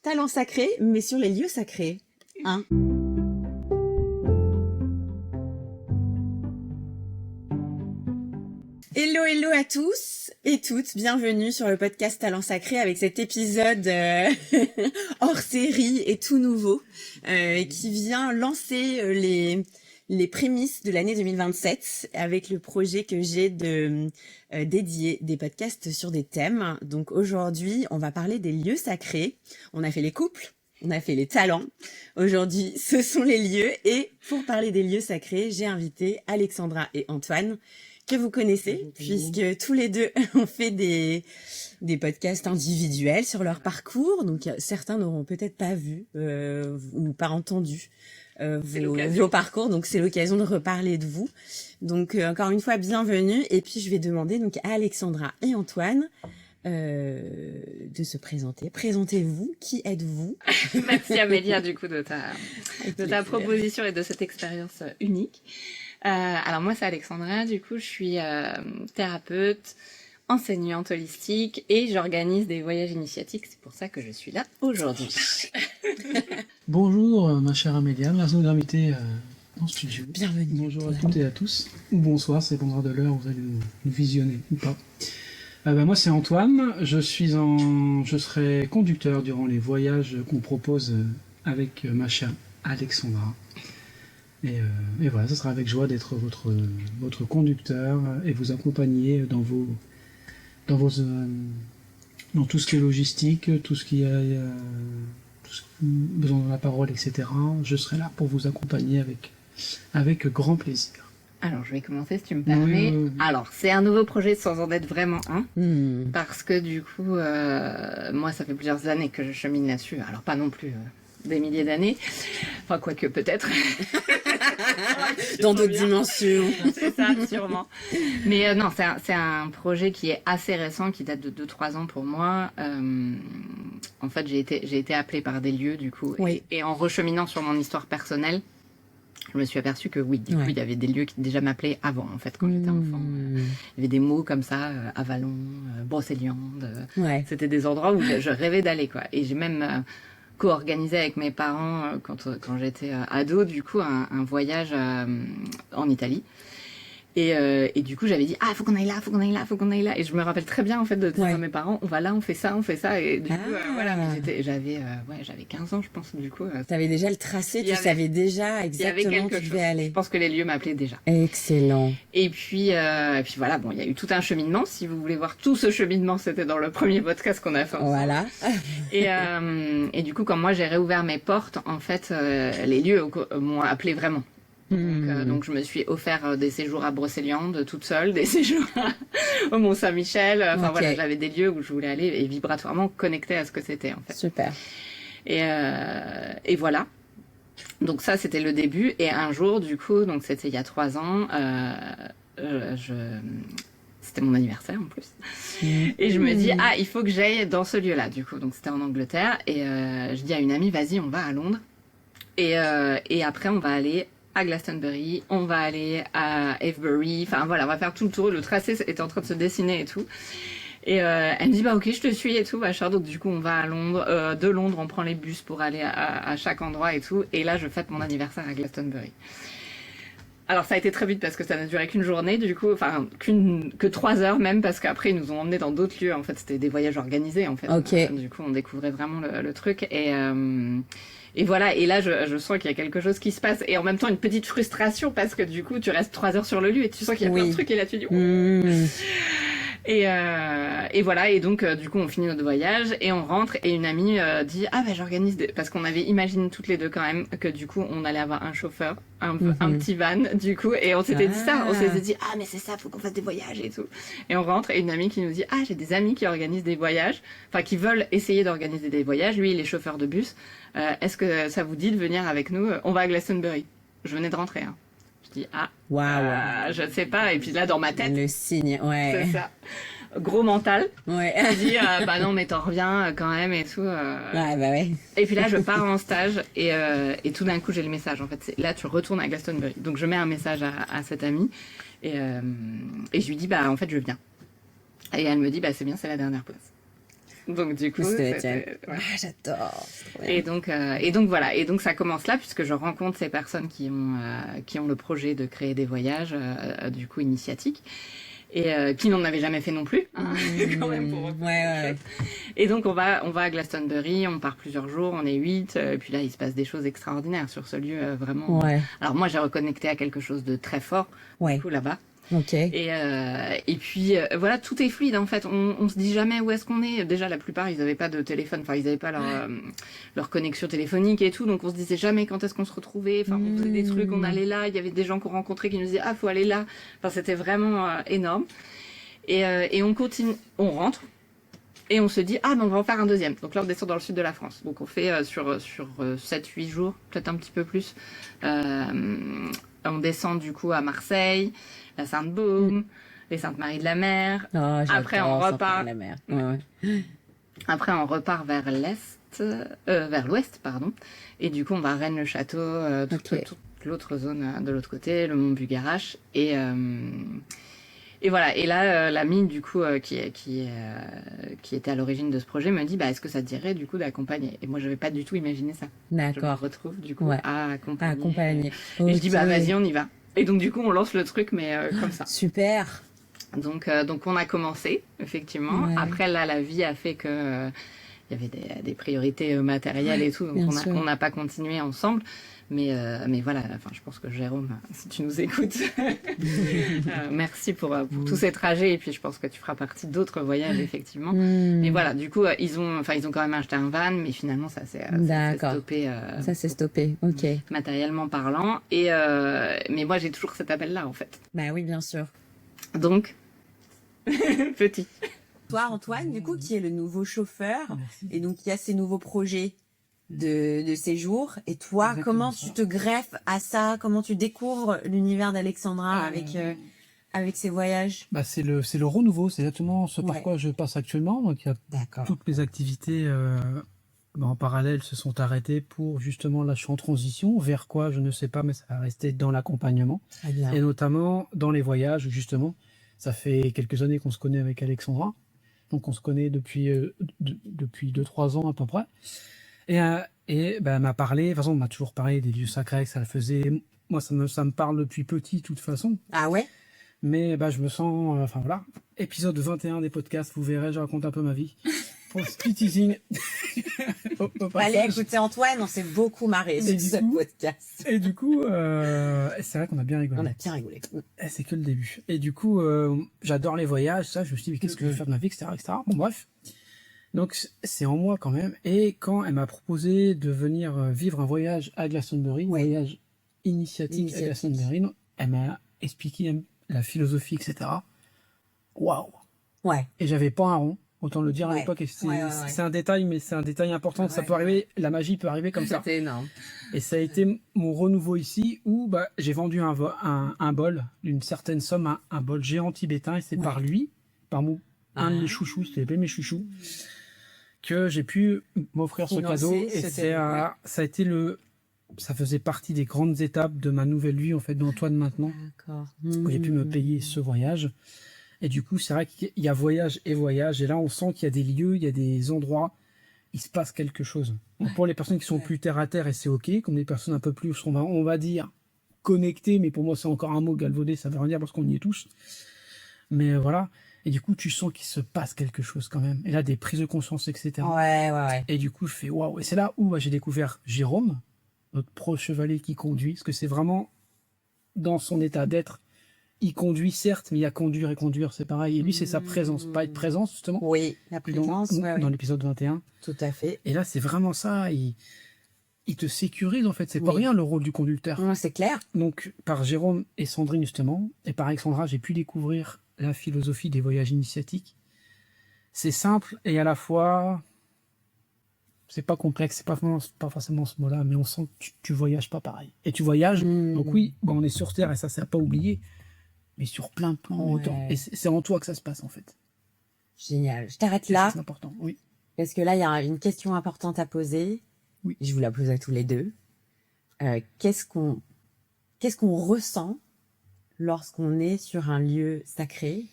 talent sacré, mais sur les lieux sacrés. Hein? Hello à tous et toutes, bienvenue sur le podcast Talent Sacré avec cet épisode hors série et tout nouveau qui vient lancer les prémices de l'année 2027 avec le projet que j'ai de dédier des podcasts sur des thèmes. Donc aujourd'hui, on va parler des lieux sacrés. On a fait les couples, on a fait les talents. Aujourd'hui, ce sont les lieux et pour parler des lieux sacrés, j'ai invité Alexandra et Antoine que vous connaissez, puisque tous les deux ont fait des podcasts individuels sur leur parcours. Donc certains n'auront peut-être pas vu ou pas entendu vos parcours. Donc c'est l'occasion de reparler de vous. Donc encore une fois, bienvenue. Et puis je vais demander donc à Alexandra et Antoine de se présenter. Présentez-vous. Qui êtes-vous? Merci Amélia du coup de ta proposition et de cette expérience unique. Alors moi c'est Alexandra, du coup je suis thérapeute, enseignante holistique et j'organise des voyages initiatiques, c'est pour ça que je suis là aujourd'hui. Bonjour ma chère Amélia, merci de nous inviter dans le studio. Bienvenue. Bonjour à toutes et à tous, ou bonsoir, c'est dépendra de l'heure où vous allez nous visionner ou pas. Moi c'est Antoine, je serai conducteur durant les voyages qu'on propose avec ma chère Alexandra. Et voilà, ce sera avec joie d'être votre conducteur et vous accompagner dans tout ce qui est logistique, tout ce qui est besoin de la parole, etc. Je serai là pour vous accompagner avec grand plaisir. Alors, je vais commencer si tu me permets. Oui. Alors, c'est un nouveau projet sans en être vraiment un. Parce que du coup, moi, ça fait plusieurs années que je chemine là-dessus. Alors, pas non plus des milliers d'années. Enfin, quoique peut-être. Dans d'autres dimensions. C'est ça, sûrement. Mais non, c'est un projet qui est assez récent, qui date de 2-3 ans pour moi. En fait, j'ai été appelée par des lieux, du coup. Oui. Et en recheminant sur mon histoire personnelle, je me suis aperçue que oui, du coup, il y avait des lieux qui déjà m'appelaient avant, en fait, quand j'étais enfant. Il y avait des mots comme ça, Avalon, Brocéliande. C'était des endroits où je rêvais d'aller, quoi. Et j'ai même co-organisé avec mes parents, quand j'étais ado, du coup, un voyage en Italie. Et du coup, j'avais dit, faut qu'on aille là, faut qu'on aille là, faut qu'on aille là. Et je me rappelle très bien, en fait, de dire à mes parents, on va là, on fait ça. Et du coup, voilà, j'avais 15 ans, je pense, du coup. T'avais déjà le tracé, tu savais déjà exactement où tu devais aller. Je pense que les lieux m'appelaient déjà. Excellent. Et puis voilà, bon, il y a eu tout un cheminement. Si vous voulez voir tout ce cheminement, c'était dans le premier podcast qu'on a fait ensemble. Voilà. Et du coup, quand moi, j'ai réouvert mes portes, en fait, les lieux m'ont appelé vraiment. Donc je me suis offert des séjours à Brocéliande toute seule, des séjours au Mont-Saint-Michel. Enfin voilà, j'avais des lieux où je voulais aller et vibratoirement connectée à ce que c'était en fait. Super. Et voilà. Donc ça c'était le début. Et un jour du coup, donc c'était il y a 3 ans, c'était mon anniversaire en plus. Et je me dis, il faut que j'aille dans ce lieu-là du coup. Donc c'était en Angleterre. Et je dis à une amie, vas-y, on va à Londres. Et après on va aller à Glastonbury, on va aller à Avebury, enfin voilà, on va faire tout le tour, le tracé est en train de se dessiner et tout. Et elle me dit, ok, je te suis et tout, machin. Donc du coup, on va à Londres, de Londres, on prend les bus pour aller à chaque endroit et tout. Et là, je fête mon anniversaire à Glastonbury. Alors ça a été très vite parce que ça n'a duré qu'une journée, du coup, enfin que 3 heures même, parce qu'après ils nous ont emmenés dans d'autres lieux. En fait, c'était des voyages organisés en fait. Du coup, on découvrait vraiment le truc et voilà, et là je sens qu'il y a quelque chose qui se passe et en même temps une petite frustration parce que du coup tu restes 3 heures sur le lieu et tu sens qu'il y a plein de trucs et là tu dis et voilà, et donc du coup on finit notre voyage et on rentre et une amie dit j'organise parce qu'on avait imaginé toutes les deux quand même que du coup on allait avoir un chauffeur, un petit van du coup, et on s'était dit ça, on s'était dit mais c'est ça, faut qu'on fasse des voyages et tout. Et on rentre et une amie qui nous dit j'ai des amis qui organisent des voyages, enfin qui veulent essayer d'organiser des voyages, lui il est chauffeur de bus, est-ce que ça vous dit de venir avec nous, on va à Glastonbury. Je venais de rentrer je dis je ne sais pas, et puis là dans ma tête le signe, c'est ça, gros mental, je dis non mais t'en reviens quand même et tout, et puis là je pars en stage et tout d'un coup j'ai le message, en fait là tu retournes à Glastonbury, donc je mets un message à cette amie et je lui dis en fait je viens, et elle me dit c'est bien, c'est la dernière place. Donc du coup, C'était la c'était- tienne. ouais. Ah, j'adore. C'est trop bien. Et donc voilà, et donc ça commence là puisque je rencontre ces personnes qui ont le projet de créer des voyages du coup initiatiques et qui n'en avaient jamais fait non plus, hein, quand même pour reprendre Ouais, les choses. Et donc on va à Glastonbury, on part plusieurs jours, on est 8, et puis là il se passe des choses extraordinaires sur ce lieu vraiment. Ouais, Alors moi j'ai reconnecté à quelque chose de très fort ouais. du coup là-bas. Ok. Et puis voilà, tout est fluide en fait. On se dit jamais où est-ce qu'on est. Déjà la plupart ils avaient pas de téléphone, enfin ils avaient pas leur connexion téléphonique et tout, donc on se disait jamais quand est-ce qu'on se retrouvait. Enfin on faisait des trucs, on allait là, il y avait des gens qu'on rencontrait qui nous disaient ah faut aller là. Enfin c'était vraiment énorme. Et on continue, on rentre. Et on se dit, ah, ben on va en faire un deuxième. Donc là, on descend dans le sud de la France. Donc on fait sur 7-8 jours, peut-être un petit peu plus. On descend du coup à Marseille, la Sainte-Baume, les Saintes-Maries de la Mer. Oh, Après, on j'adore repart. Sainte-Marie de la Mer. Ouais. Après, on repart vers vers l'ouest, pardon. Et du coup, on va à Rennes-le-Château, Ok. toute l'autre zone de l'autre côté, le Mont Bugarache. Et voilà. Et là, l'ami du coup qui était à l'origine de ce projet me dit, bah est-ce que ça te dirait du coup d'accompagner? Et moi, j'avais pas du tout imaginé ça. Je me D'accord. retrouve du coup Ouais. à accompagner. Accompagné. Et je dis bah Ok. vas-y, on y va. Et donc du coup, on lance le truc, mais comme ça. Super. Donc on a commencé effectivement. Ouais. Après là, la vie a fait que il y avait des priorités matérielles et tout, donc bien sûr. on n'a pas continué ensemble. Mais voilà, enfin, je pense que Jérôme, si tu nous écoutes, merci pour tous ces trajets. Et puis, je pense que tu feras partie d'autres voyages, effectivement. Mais voilà, du coup, ils ont quand même acheté un van, mais finalement, ça s'est D'accord. stoppé Ça s'est stoppé. Ok. matériellement parlant. Mais moi, j'ai toujours cet appel-là, en fait. Bah oui, bien sûr. Donc, petit. Toi, Antoine, du coup, qui est le nouveau chauffeur Merci. et donc qui a ses nouveaux projets de séjour. Et toi, Exactement comment ça. tu te greffes à ça? Comment tu découvres l'univers d'Alexandra avec ses voyages? Bah, c'est le renouveau, c'est exactement ce par Ouais. quoi je passe actuellement. Donc, il y a D'accord. toutes les activités en parallèle se sont arrêtées pour justement là je suis en transition vers quoi je ne sais pas, mais ça va rester dans l'accompagnement Très bien. et notamment dans les voyages justement. Ça fait quelques années qu'on se connaît avec Alexandra, donc on se connaît depuis 2-3 ans à peu près. Et ben, elle m'a parlé, de toute façon on m'a toujours parlé des lieux sacrés, que ça le faisait. Moi ça me parle depuis petit de toute façon. Ah ouais? Mais bah, je me sens, enfin voilà, épisode 21 des podcasts, vous verrez, je raconte un peu ma vie. Pour le petit teasing. Au Allez, passage. écoutez Antoine, on s'est beaucoup marré Et sur du ce coup- podcast. Et du coup, c'est vrai qu'on a bien rigolé. On a bien rigolé. C'est que le début. Et du coup, j'adore les voyages, ça, je me suis dit, mais qu'est-ce que je vais faire de ma vie, etc., etc. Bon, bref. Donc, c'est en moi quand même. Et quand elle m'a proposé de venir vivre un voyage à Glastonbury, Ouais. un voyage initiatique à Initiatique. Glastonbury, elle m'a expliqué la philosophie, etc. Waouh! Ouais. Et j'avais pas un rond, autant le dire à Ouais. l'époque. Et c'est Ouais. c'est un détail, mais c'est un détail important. Ça Ouais. peut arriver, la magie peut arriver comme ça. C'était énorme. Et ça a été mon renouveau ici où bah, j'ai vendu un bol d'une certaine somme, un bol géant tibétain. Et c'est Ouais. par lui, un de Ah. mes chouchous, c'était mes chouchous, que j'ai pu m'offrir ce Financer cadeau. Et ce c'est cadeau, ouais. ça a été ça faisait partie des grandes étapes de ma nouvelle vie, en fait, d'Antoine maintenant, D'accord. où j'ai pu me payer ce voyage. Et du coup, c'est vrai qu'il y a voyage et voyage. Et là, on sent qu'il y a des lieux, il y a des endroits, il se passe quelque chose. Donc, pour les personnes qui sont plus terre à terre, et c'est OK, comme les personnes un peu plus, on va dire, connectées, mais pour moi, c'est encore un mot galvaudé, ça veut rien dire parce qu'on y est tous. Mais voilà. Et du coup, tu sens qu'il se passe quelque chose quand même. Et là, des prises de conscience, etc. Ouais. Et du coup, je fais waouh. Et c'est là où j'ai découvert Jérôme, notre pro chevalier qui conduit, parce que c'est vraiment dans son état d'être. Il conduit, certes, mais il y a conduire et conduire, c'est pareil. Et lui, c'est sa présence, pas être présence, justement. Oui, la présence, Dans l'épisode 21. tout à fait. Et là, c'est vraiment ça. Il te sécurise, en fait. C'est pas Oui. rien, le rôle du conducteur. Non, c'est clair. Donc, par Jérôme et Sandrine, justement, et par Alexandra, j'ai pu découvrir la philosophie des voyages initiatiques. C'est simple et à la fois, c'est pas complexe, c'est pas forcément ce mot-là, mais on sent que tu voyages pas pareil. Et tu voyages, donc oui, bon, on est sur Terre et ça, c'est à pas oublier, mais sur plein de plans en même temps. Et c'est en toi que ça se passe, en fait. Génial. Je t'arrête Et ça, là, c'est important, oui. parce que là, il y a une question importante à poser. Oui. Je vous la pose à tous les deux. Qu'est-ce qu'on ressent lorsqu'on est sur un lieu sacré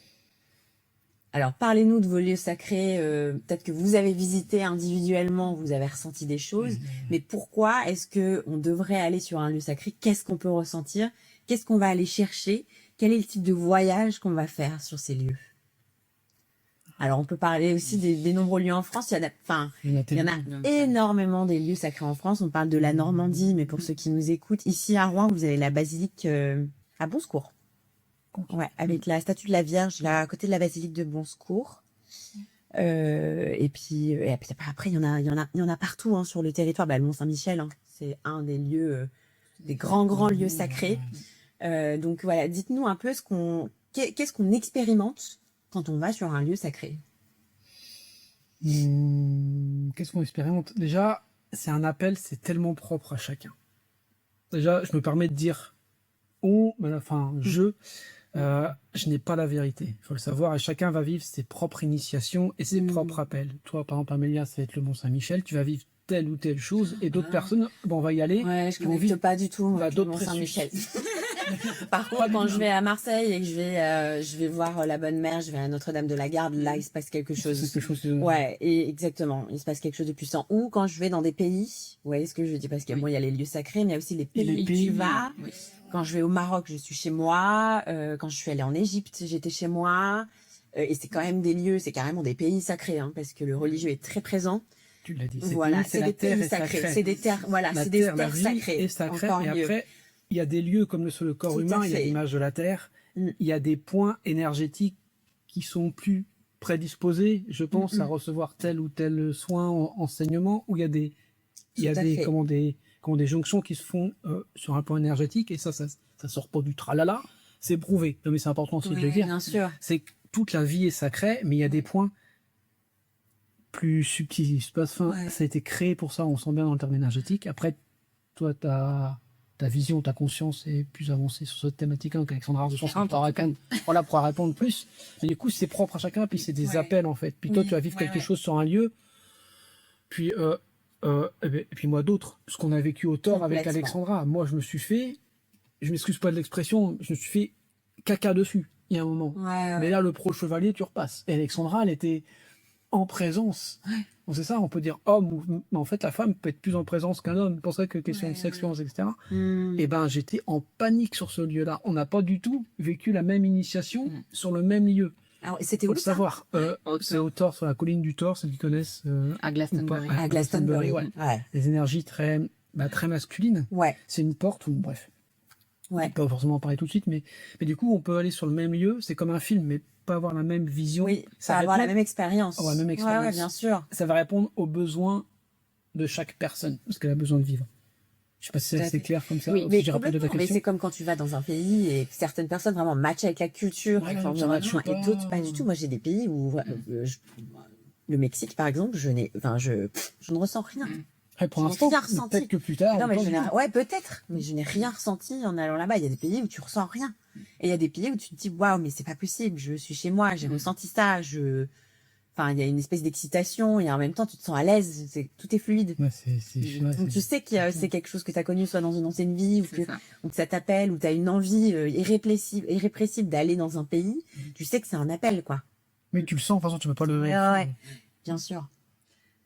Alors, parlez-nous de vos lieux sacrés. Peut-être que vous avez visité individuellement, vous avez ressenti des choses. Mais pourquoi est-ce que on devrait aller sur un lieu sacré? Qu'est-ce qu'on peut ressentir? Qu'est-ce qu'on va aller chercher? Quel est le type de voyage qu'on va faire sur ces lieux? Alors, on peut parler aussi des nombreux lieux en France. Il y en a énormément des lieux sacrés en France. On parle de la Normandie, mais pour ceux qui nous écoutent, ici à Rouen, vous avez la basilique à Bon-Secours. Ouais, avec la statue de la Vierge là à côté de la basilique de Bon-Secours. Et puis après il y en a partout hein, sur le territoire. Le Mont Saint-Michel, hein, c'est un des lieux, des grands lieux sacrés. Donc voilà, dites-nous un peu qu'est-ce qu'on expérimente quand on va sur un lieu sacré. Qu'est-ce qu'on expérimente? Déjà, c'est un appel, c'est tellement propre à chacun. Déjà, je me permets de dire je n'ai pas la vérité. Il faut le savoir, et chacun va vivre ses propres initiations et ses propres appels. Toi, par exemple, Amélia, ça va être le Mont Saint-Michel, tu vas vivre telle ou telle chose, et d'autres personnes, on va y aller. Ouais, je ne pas du tout avec le Mont Saint-Michel. Par contre, quand je vais à Marseille et que je vais voir la Bonne Mère, je vais à Notre-Dame de la Garde, là, il se passe quelque chose. Ouais, et exactement, il se passe quelque chose de puissant. Ou quand je vais dans des pays, vous voyez ce que je dis, parce qu'il y a les lieux sacrés, mais il y a aussi les pays où tu vas. Oui. Quand je vais au Maroc, je suis chez moi. Quand je suis allée en Égypte, j'étais chez moi. Et c'est quand même des lieux, c'est carrément des pays sacrés, hein, parce que le religieux est très présent. Tu l'as dit. Voilà, c'est des pays sacrés. C'est des terres, voilà, c'est des terres sacrées. Et après, il y a des lieux comme le corps humain, il y a l'image de la terre. Il y a des points énergétiques qui sont plus prédisposés, je pense, à recevoir tel ou tel soin, enseignement, où il y a des jonctions qui se font sur un plan énergétique, et ça sort pas du tralala, c'est prouvé. Non mais c'est important aussi de le dire. Bien sûr. C'est que toute la vie est sacrée, mais il y a des points plus subtils. Il se passe, ça a été créé pour ça, on sent bien dans le terme énergétique. Après, toi, ta vision, ta conscience est plus avancée sur cette thématique-là qu'Alexandra. Je pense qu'on pourra répondre plus. Mais du coup, c'est propre à chacun, puis c'est des appels, en fait. Puis toi, tu vas vivre quelque chose sur un lieu, puis et puis moi d'autres, ce qu'on a vécu au tort avec Alexandra. Moi, je m'excuse pas de l'expression, je me suis fait caca dessus, il y a un moment. Mais là, le pro-chevalier, tu repasses. Et Alexandra, elle était en présence. Bon, c'est ça, on peut dire homme, mais en fait, la femme peut être plus en présence qu'un homme. C'est pour ça que question de sexe, etc. Et j'étais en panique sur ce lieu-là. On n'a pas du tout vécu la même initiation sur le même lieu. Alors, c'était où le savoir. C'est au Thor, sur la colline du Thor, ceux qui connaissent. À Glastonbury. À Glastonbury, ouais. Les énergies très masculines. Ouais. C'est une porte où, bref. Ouais. Pas forcément en parler tout de suite, mais du coup, on peut aller sur le même lieu. C'est comme un film, mais pas avoir la même vision. Oui, ça va avoir la même expérience. La même expérience. Ouais, bien sûr. Ça va répondre aux besoins de chaque personne, parce qu'elle a besoin de vivre. Je sais pas si c'est clair comme ça. Oui, mais c'est comme quand tu vas dans un pays et certaines personnes vraiment matchent avec la culture, et d'autres pas du tout. Moi, j'ai des pays où le Mexique, par exemple, je ne ressens rien. Pour l'instant, peut-être que plus tard. Non, mais peut-être, mais je n'ai rien ressenti en allant là-bas. Il y a des pays où tu ressens rien, et il y a des pays où tu te dis waouh, mais c'est pas possible. Je suis chez moi, j'ai ressenti ça. Il y a une espèce d'excitation et en même temps, tu te sens à l'aise. Tout est fluide. Donc, tu sais que c'est quelque chose que tu as connu soit dans une ancienne vie ou que ça t'appelle, ou tu as une envie irrépressible d'aller dans un pays. Tu sais que c'est un appel, quoi. Mais tu le sens, de toute façon, tu peux pas le mettre. Ouais, bien sûr.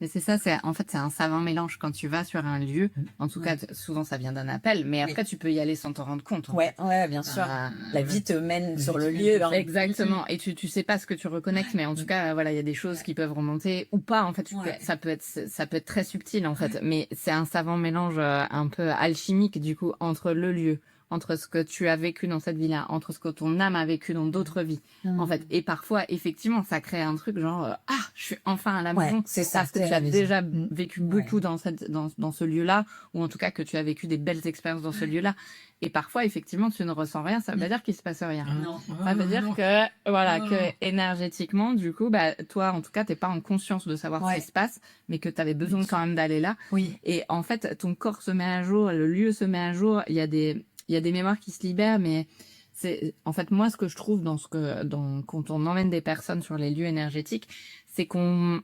Mais c'est ça, c'est un savant mélange quand tu vas sur un lieu. En tout cas, souvent ça vient d'un appel, mais après tu peux y aller sans t'en rendre compte. Ouais, bien sûr. La vie te mène sur le lieu. Exactement. Et tu sais pas ce que tu reconnectes, mais en tout cas, voilà, il y a des choses qui peuvent remonter ou pas. En fait, ça peut être très subtil en fait, mais c'est un savant mélange un peu alchimique du coup entre le lieu, entre ce que tu as vécu dans cette vie-là, entre ce que ton âme a vécu dans d'autres vies, en fait. Et parfois, effectivement, ça crée un truc genre, je suis enfin à la maison. C'est ça. Parce que tu as déjà vécu beaucoup dans ce lieu-là, ou en tout cas que tu as vécu des belles expériences dans ce lieu-là. Et parfois, effectivement, tu ne ressens rien, ça veut pas dire qu'il se passe rien. Ça veut dire que énergétiquement, du coup, toi, en tout cas, t'es pas en conscience de savoir ce qui se passe, mais que tu avais besoin quand même d'aller là. Oui. Et en fait, ton corps se met à jour, le lieu se met à jour, il y a des mémoires qui se libèrent, mais c'est en fait moi ce que je trouve quand on emmène des personnes sur les lieux énergétiques, c'est qu'on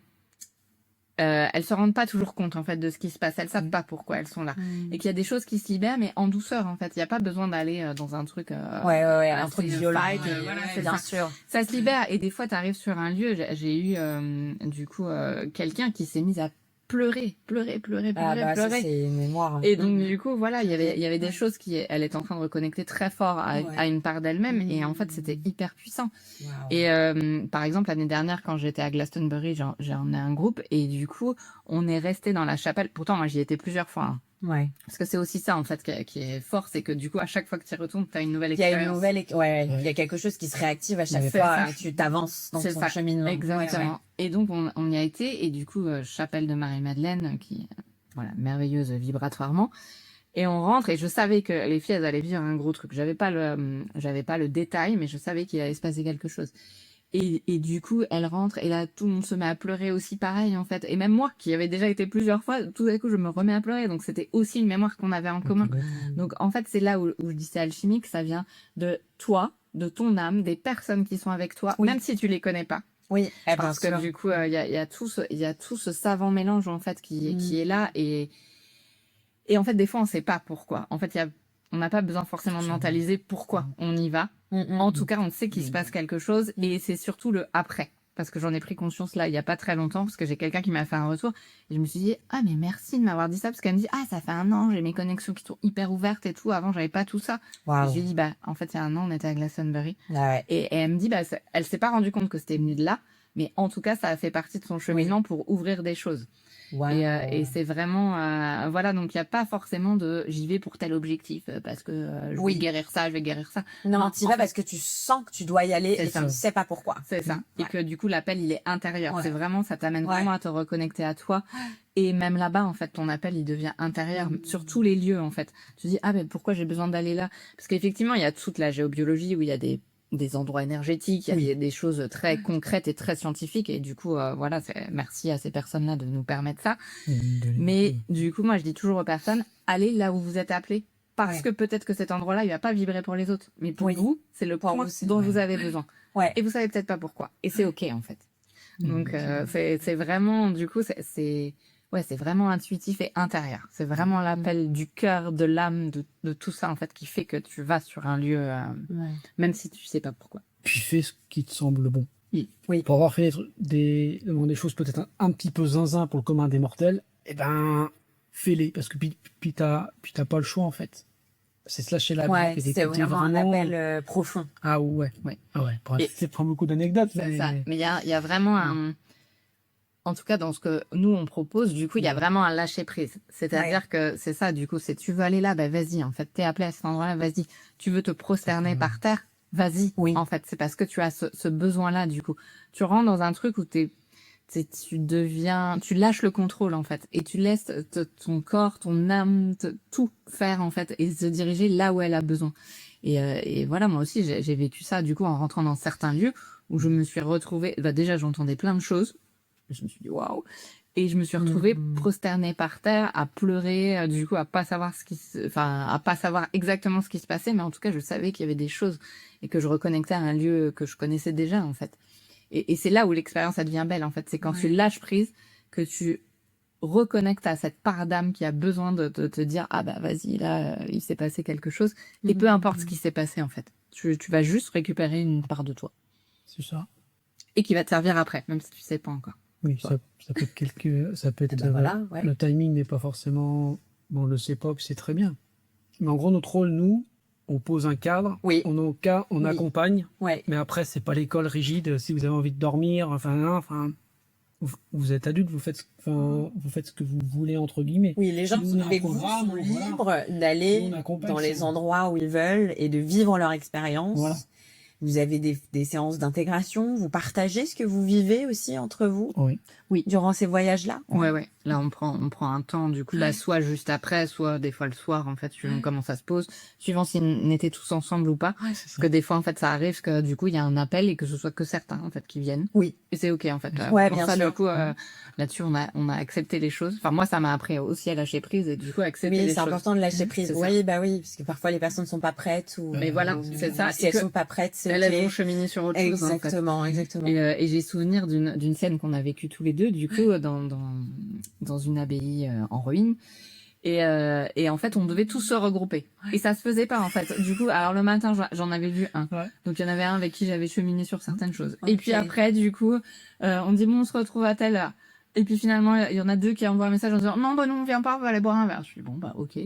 elles se rendent pas toujours compte en fait de ce qui se passe, elles savent pas pourquoi elles sont là, et qu'il y a des choses qui se libèrent mais en douceur en fait, il y a pas besoin d'aller dans un truc un truc violent, voilà, c'est bien ça. sûr. Ça se libère, et des fois t'arrives sur un lieu, j'ai eu du coup quelqu'un qui s'est mis à pleurer. Ça, c'est une mémoire. Et donc du coup voilà, il y avait des choses elle était en train de reconnecter très fort à une part d'elle-même, et en fait c'était hyper puissant. Wow. Et par exemple l'année dernière quand j'étais à Glastonbury, j'en ai un groupe, et du coup on est resté dans la chapelle. Pourtant moi j'y étais plusieurs fois, hein. Ouais. Parce que c'est aussi ça en fait qui est fort, c'est que du coup à chaque fois que tu y retournes, t'as une nouvelle Il y a expérience. il y a quelque chose qui se réactive à chaque C'est fois, ça. tu t'avances dans C'est ton ça. cheminement. Exactement. Ouais. Et donc on y a été, et du coup chapelle de Marie-Madeleine qui voilà, merveilleuse vibratoirement. Et on rentre, et je savais que les filles elles allaient vivre un gros truc. J'avais pas le détail, mais je savais qu'il allait se passer quelque chose. Et du coup, elle rentre, et là, tout le monde se met à pleurer aussi pareil, en fait. Et même moi, qui avais déjà été plusieurs fois, tout d'un coup, je me remets à pleurer. Donc, c'était aussi une mémoire qu'on avait en commun. Donc, en fait, c'est là où je dis c'est alchimique, ça vient de toi, de ton âme, des personnes qui sont avec toi, même si tu les connais pas. Oui, Parce que du coup, il y a tout ce savant mélange, en fait, qui est là. Et en fait, des fois, on sait pas pourquoi. En fait, on n'a pas besoin forcément de mentaliser pourquoi on y va. En tout cas, on sait qu'il se passe quelque chose, et c'est surtout le après. Parce que j'en ai pris conscience là, il y a pas très longtemps, parce que j'ai quelqu'un qui m'a fait un retour, et je me suis dit, ah, mais merci de m'avoir dit ça, parce qu'elle me dit, ah, ça fait 1 an, j'ai mes connexions qui sont hyper ouvertes et tout, avant, j'avais pas tout ça. Wow. Et je lui ai dit, bah, en fait, il y a 1 an, on était à Glastonbury. Ouais. Et elle me dit, bah, elle s'est pas rendue compte que c'était venu de là, mais en tout cas, ça a fait partie de son cheminement pour ouvrir des choses. Wow. Et c'est vraiment voilà, donc il y a pas forcément de j'y vais pour tel objectif parce que je vais guérir ça, je vais guérir ça. Non, tu y vas parce que tu sens que tu dois y aller, et tu ne sais pas pourquoi. C'est ça. Et que du coup l'appel il est intérieur. C'est vraiment, ça t'amène vraiment à te reconnecter à toi. Et même là-bas, en fait, ton appel, il devient intérieur sur tous les lieux, en fait. Tu te dis, ah, mais pourquoi j'ai besoin d'aller là? Parce qu'effectivement, il y a toute la géobiologie où il y a des endroits énergétiques, il y a des choses très concrètes et très scientifiques, et du coup voilà, merci à ces personnes-là de nous permettre ça. Mais du coup moi je dis toujours aux personnes, allez là où vous êtes appelés, parce que peut-être que cet endroit-là il va pas vibrer pour les autres, mais pour vous c'est le point dont vous avez besoin, et vous savez peut-être pas pourquoi, et c'est ok en fait. Donc c'est vraiment, du coup c'est vraiment intuitif et intérieur. C'est vraiment l'appel du cœur, de l'âme, de tout ça, en fait, qui fait que tu vas sur un lieu, même si tu sais pas pourquoi. Puis fais ce qui te semble bon. Oui. Pour avoir fait des choses peut-être un petit peu zinzin pour le commun des mortels, eh ben, fais-les. Parce que puis t'as pas le choix, en fait. C'est se lâcher la Ouais, bride et c'est d'écouter vraiment un appel profond. Ah ouais. Ah ouais. C'est pas beaucoup d'anecdotes. C'est ça. Mais il y a vraiment en tout cas, dans ce que nous, on propose, du coup, il y a vraiment un lâcher-prise. C'est-à-dire que c'est ça, du coup, c'est tu veux aller là, bah vas-y, en fait, t'es appelé à cet endroit-là, vas-y. Tu veux te prosterner par terre, vas-y. En fait, c'est parce que tu as ce besoin-là, du coup. Tu rentres dans un truc où tu lâches le contrôle, en fait, et tu laisses ton corps, ton âme, tout faire, en fait, et se diriger là où elle a besoin. Et voilà, moi aussi, j'ai vécu ça, du coup, en rentrant dans certains lieux où je me suis retrouvée, déjà, j'entendais plein de choses. Je me suis dit waouh, et je me suis retrouvée prosternée par terre, à pleurer, du coup à pas savoir à pas savoir exactement ce qui se passait, mais en tout cas je savais qu'il y avait des choses, et que je reconnectais à un lieu que je connaissais déjà, en fait. Et c'est là où l'expérience elle devient belle, en fait. C'est quand tu lâches prise, que tu reconnectes à cette part d'âme qui a besoin de te dire, ah bah vas-y, là il s'est passé quelque chose, et peu importe ce qui s'est passé, en fait, tu vas juste récupérer une part de toi. C'est ça. Et qui va te servir après, même si tu sais pas encore. Oui, ça peut être le timing n'est pas forcément, on le sait pas, c'est très bien. Mais en gros, notre rôle, nous, on pose un cadre, on accompagne, mais après, c'est pas l'école rigide. Si vous avez envie de dormir, vous êtes adulte, vous faites ce que vous voulez, entre guillemets. Oui, les gens sont libres d'aller dans les endroits où ils veulent et de vivre leur expérience. Voilà. Vous avez des séances d'intégration, vous partagez ce que vous vivez aussi entre vous. Oui. Durant ces voyages-là. Ouais. Là, on prend un temps, du coup, soit juste après, soit des fois le soir, en fait, suivant comment ça se pose, suivant si on était tous ensemble ou pas. Parce que des fois, en fait, ça arrive que, du coup, il y a un appel et que ce soit que certains, en fait, qui viennent. Oui. Et c'est ok, en fait. Bien sûr. Du coup, là-dessus, on a accepté les choses. Enfin, moi, ça m'a appris aussi à lâcher prise, et du coup, accepter les choses. Oui, c'est important de lâcher prise. Oui, parce que parfois, les personnes ne sont pas prêtes ou. Mais voilà, c'est ça. Si elles sont pas prêtes, c'est elles vont cheminer sur autre chose. Exactement. Et j'ai souvenir d'une scène qu'on a vécue tous les deux. deux, du coup, dans une abbaye en ruine. Et en fait, on devait tous se regrouper. Et ça se faisait pas, en fait. Du coup, alors le matin, j'en avais vu un. Ouais. Donc, il y en avait un avec qui j'avais cheminé sur certaines choses. Okay. Et puis après, du coup, on dit, bon, on se retrouve à telle heure. Et puis finalement, il y en a deux qui envoient un message en disant, non, bah non, on vient pas, on va aller boire un verre. Je dis, bon, bah, ok.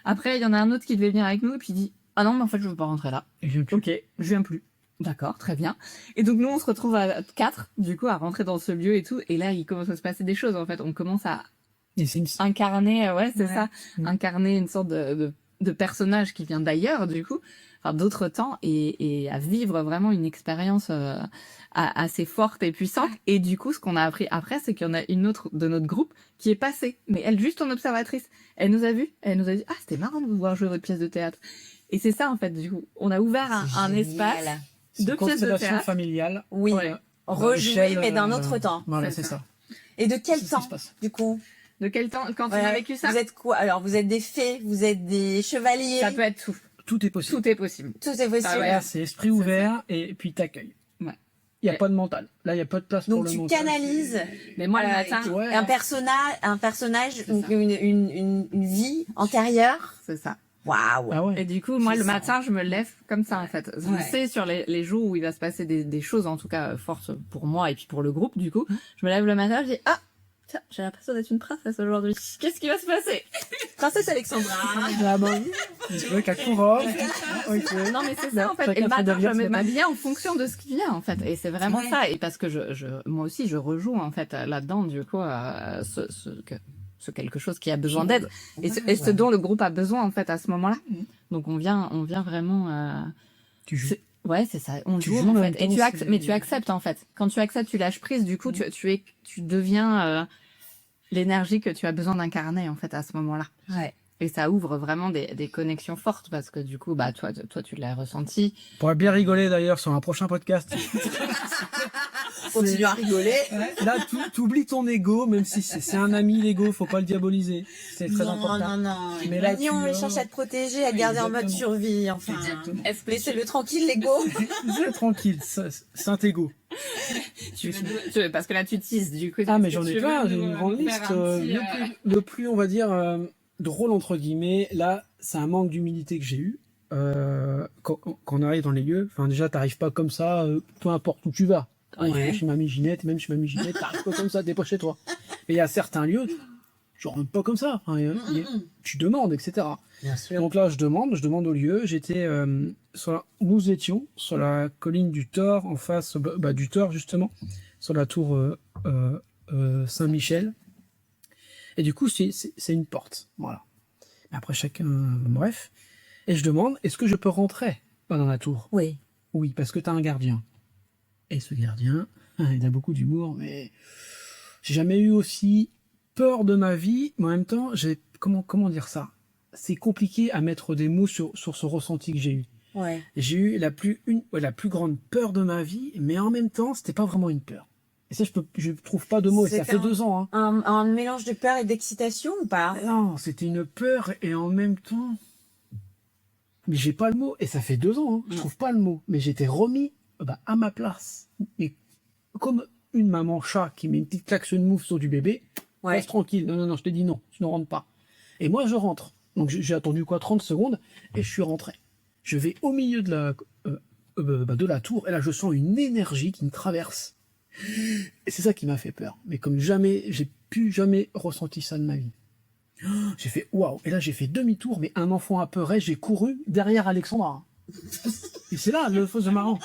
Après, il y en a un autre qui devait venir avec nous, et puis il dit, ah non, mais en fait, je veux pas rentrer là. Ok, je viens plus. D'accord, très bien. Et donc, nous, on se retrouve à 4, du coup, à rentrer dans ce lieu et tout. Et là, il commence à se passer des choses, en fait. On commence à incarner, incarner une sorte de personnage qui vient d'ailleurs, du coup, enfin, d'autres temps, et à vivre vraiment une expérience assez forte et puissante. Et du coup, ce qu'on a appris après, c'est qu'il y en a une autre de notre groupe qui est passée, mais elle juste en observatrice. Elle nous a vus, elle nous a dit, ah, c'était marrant de vous voir jouer votre pièce de théâtre. Et c'est ça, en fait, du coup, on a ouvert un espace de pièces de théâtre familiale. Oui, rejouer, mais d'un autre temps. Voilà, c'est ça. Et de quel temps, du coup? De quel temps, quand on a vécu ça? Vous êtes quoi? Alors, vous êtes des fées, vous êtes des chevaliers? Ça peut être tout. Tout est possible. Tout est possible. Tout est possible. Là, c'est esprit ouvert et puis t'accueilles. Ouais. Il y a pas de mental. Là, il y a pas de place pour le mental. Donc tu canalises. Mais moi le matin, un personnage, une vie antérieure. C'est ça. Waouh. Ah ouais. Et du coup, moi le matin, je me lève comme ça en fait. Je sais sur les jours où il va se passer des choses en tout cas fortes pour moi et puis pour le groupe du coup. Je me lève le matin, je dis ah. Tiens, j'ai l'impression d'être une princesse aujourd'hui. Qu'est-ce qui va se passer? Princesse Alexandra. Ah bon. Tu veux qu'à couronne. Okay. Non mais c'est ça en fait. Et le matin, je m'habille en fonction de ce qui vient en fait. Et c'est vraiment ça. Et parce que moi aussi, je rejoue en fait là-dedans du coup ce quelque chose qui a besoin d'aide et ce dont le groupe a besoin en fait à ce moment-là. Donc on vient vraiment. Tu joues. Ouais, c'est ça. On joue en fait. Et tu acceptes en fait. Quand tu acceptes, tu lâches prise. Du coup, tu deviens l'énergie que tu as besoin d'incarner en fait à ce moment-là. Ouais. Et ça ouvre vraiment des connexions fortes parce que du coup, bah toi, tu l'as ressenti. On pourrait bien rigoler d'ailleurs sur un prochain podcast. Continue à rigoler. Là, t'oublies ton ego, même si c'est un ami, l'ego, faut pas le diaboliser. C'est très important. Non. Mais là, on cherche à te protéger, à te garder en mode survie. Enfin, laissez-le tranquille, l'ego. Laissez-le tranquille, Saint-Ego. Parce que là, tu teases, du coup. Ah, mais j'en ai plein, j'ai une grande liste. Le plus, on va dire, drôle, entre guillemets, là, c'est un manque d'humilité que j'ai eu. Quand on arrive dans les lieux, enfin, déjà, t'arrives pas comme ça, peu importe où tu vas. Chez Mamie Ginette, t'arrives pas comme ça, t'es pas chez toi. Mais il y a certains lieux, tu rentres pas comme ça. Enfin, tu demandes, etc. Bien sûr. Donc là, je demande au lieu. Nous étions sur la colline du Thor, en face du Thor, justement, sur la tour Saint-Michel. Et du coup, c'est une porte. Voilà. Mais après, chacun, bref. Et je demande, est-ce que je peux rentrer dans la tour? Oui. Oui, parce que t'as un gardien. Et ce gardien, il a beaucoup d'humour, mais j'ai jamais eu aussi peur de ma vie, mais en même temps, comment dire ça? C'est compliqué à mettre des mots sur ce ressenti que j'ai eu. Ouais. J'ai eu la plus grande peur de ma vie, mais en même temps, c'était pas vraiment une peur. Et ça, je trouve pas de mots, et ça fait 2 ans. Hein. Un mélange de peur et d'excitation ou pas? Non, c'était une peur et en même temps... Mais j'ai pas le mot, et ça fait 2 ans, hein. Je trouve pas le mot. Mais j'étais remis à ma place. Et comme une maman chat qui met une petite claque sur une mouffe sur du bébé, reste tranquille. Non, je te dis non, tu ne rentres pas. Et moi, je rentre. Donc j'ai attendu 30 secondes, et je suis rentré. Je vais au milieu de la tour, et là, je sens une énergie qui me traverse. Et c'est ça qui m'a fait peur. Mais comme jamais, j'ai plus jamais ressenti ça de ma vie. J'ai fait waouh. Et là, j'ai fait demi-tour, mais un enfant apeuré, j'ai couru derrière Alexandra. Et c'est là le faux marrant.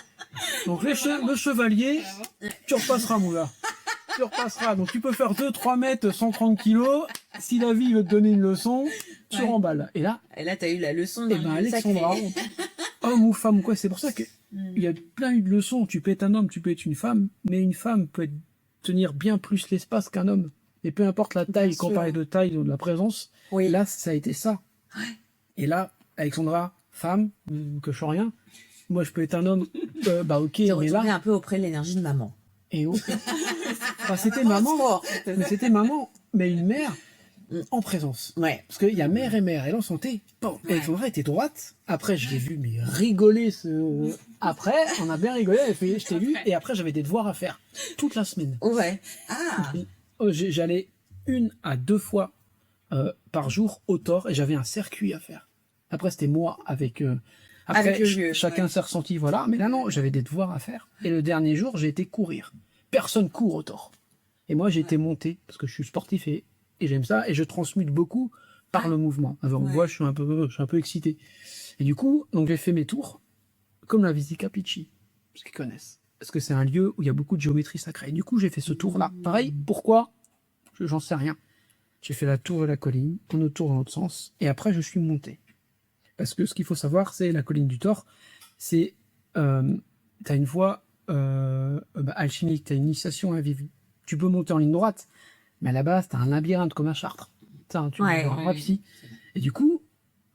Donc le chevalier, tu repasseras, mon gars. Tu repasseras. Donc tu peux faire 2-3 mètres, 130 kilos. Si la vie veut te donner une leçon, tu remballes. Et là, t'as eu la leçon. Et Alexandra, homme ou femme ou quoi, c'est pour ça que il y a plein de leçons. Tu peux être un homme, tu peux être une femme, mais une femme peut tenir bien plus l'espace qu'un homme. Et peu importe la taille, quand on parlait de taille, de la présence, là, ça a été ça. Ouais. Et là, Alexandra, femme, que je sais rien, moi je peux être un homme, ok, on est là. Un peu auprès de l'énergie de maman. Et c'était maman, mais une mère en présence. Ouais. Parce qu'il y a mère et mère, et là on sentait, Alexandra était droite, après je l'ai vu, mais rigoler, après, on a bien rigolé, elle fait, je t'ai vu, et après j'avais des devoirs à faire, toute la semaine. Ouais. Ah! j'allais 1 à 2 fois par jour au Thor et j'avais un circuit à faire. Après, c'était moi avec... après, Avec le lieu, chacun ouais. s'est ressenti, voilà. Mais là, non, j'avais des devoirs à faire. Et le dernier jour, j'ai été courir. Personne court au Thor. Et moi, j'ai été monté parce que je suis sportif et j'aime ça. Et je transmute beaucoup par le mouvement. Alors, on voit, je suis un peu excité. Et du coup, donc j'ai fait mes tours comme la Visica Pichi, parce qu'ils connaissent. Parce que c'est un lieu où il y a beaucoup de géométrie sacrée. Et du coup, j'ai fait ce tour-là. Pareil, pourquoi? J'en sais rien. J'ai fait la tour de la colline, un autre tour dans l'autre sens, et après je suis monté. Parce que ce qu'il faut savoir, c'est la colline du Thor, c'est t'as une voie alchimique, t'as une initiation à vivre. Tu peux monter en ligne droite, mais à la base, t'as un labyrinthe comme à Chartres. Tu vois, ici. Et du coup,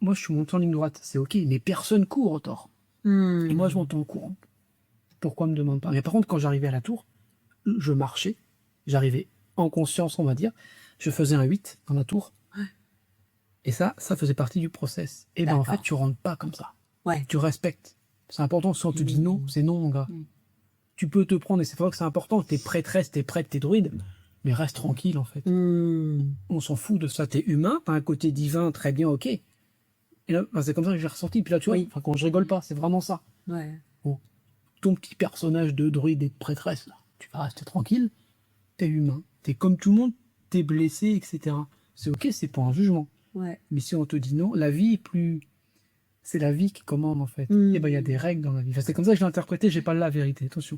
moi je suis monté en ligne droite, c'est ok, mais personne court au Thor. Et moi je monte en courant. Pourquoi me demande pas? Mais par contre, quand j'arrivais à la tour, je marchais, j'arrivais en conscience, on va dire, je faisais un 8 dans la tour. Et ça faisait partie du process. Et ben en fait, tu rentres pas comme ça. Tu respectes. C'est important, si on te dit non, c'est non, mon gars. Tu peux te prendre, et c'est vrai que c'est important, t'es prêtresse, t'es prêtre, t'es druide, mais reste tranquille, en fait. On s'en fout de ça, t'es humain, t'as un côté divin, très bien, ok. Et là, c'est comme ça que j'ai ressenti. Puis là, tu vois, quand je rigole pas, c'est vraiment ça. Bon, ton petit personnage de druide et de prêtresse, là, tu vas rester tranquille, t'es humain, t'es comme tout le monde, t'es blessé, etc. C'est ok, c'est pas un jugement. Mais si on te dit non, la vie est plus... C'est la vie qui commande, en fait. Et ben, il y a des règles dans la vie. Enfin, c'est comme ça que je l'ai interprété, j'ai pas la vérité, attention.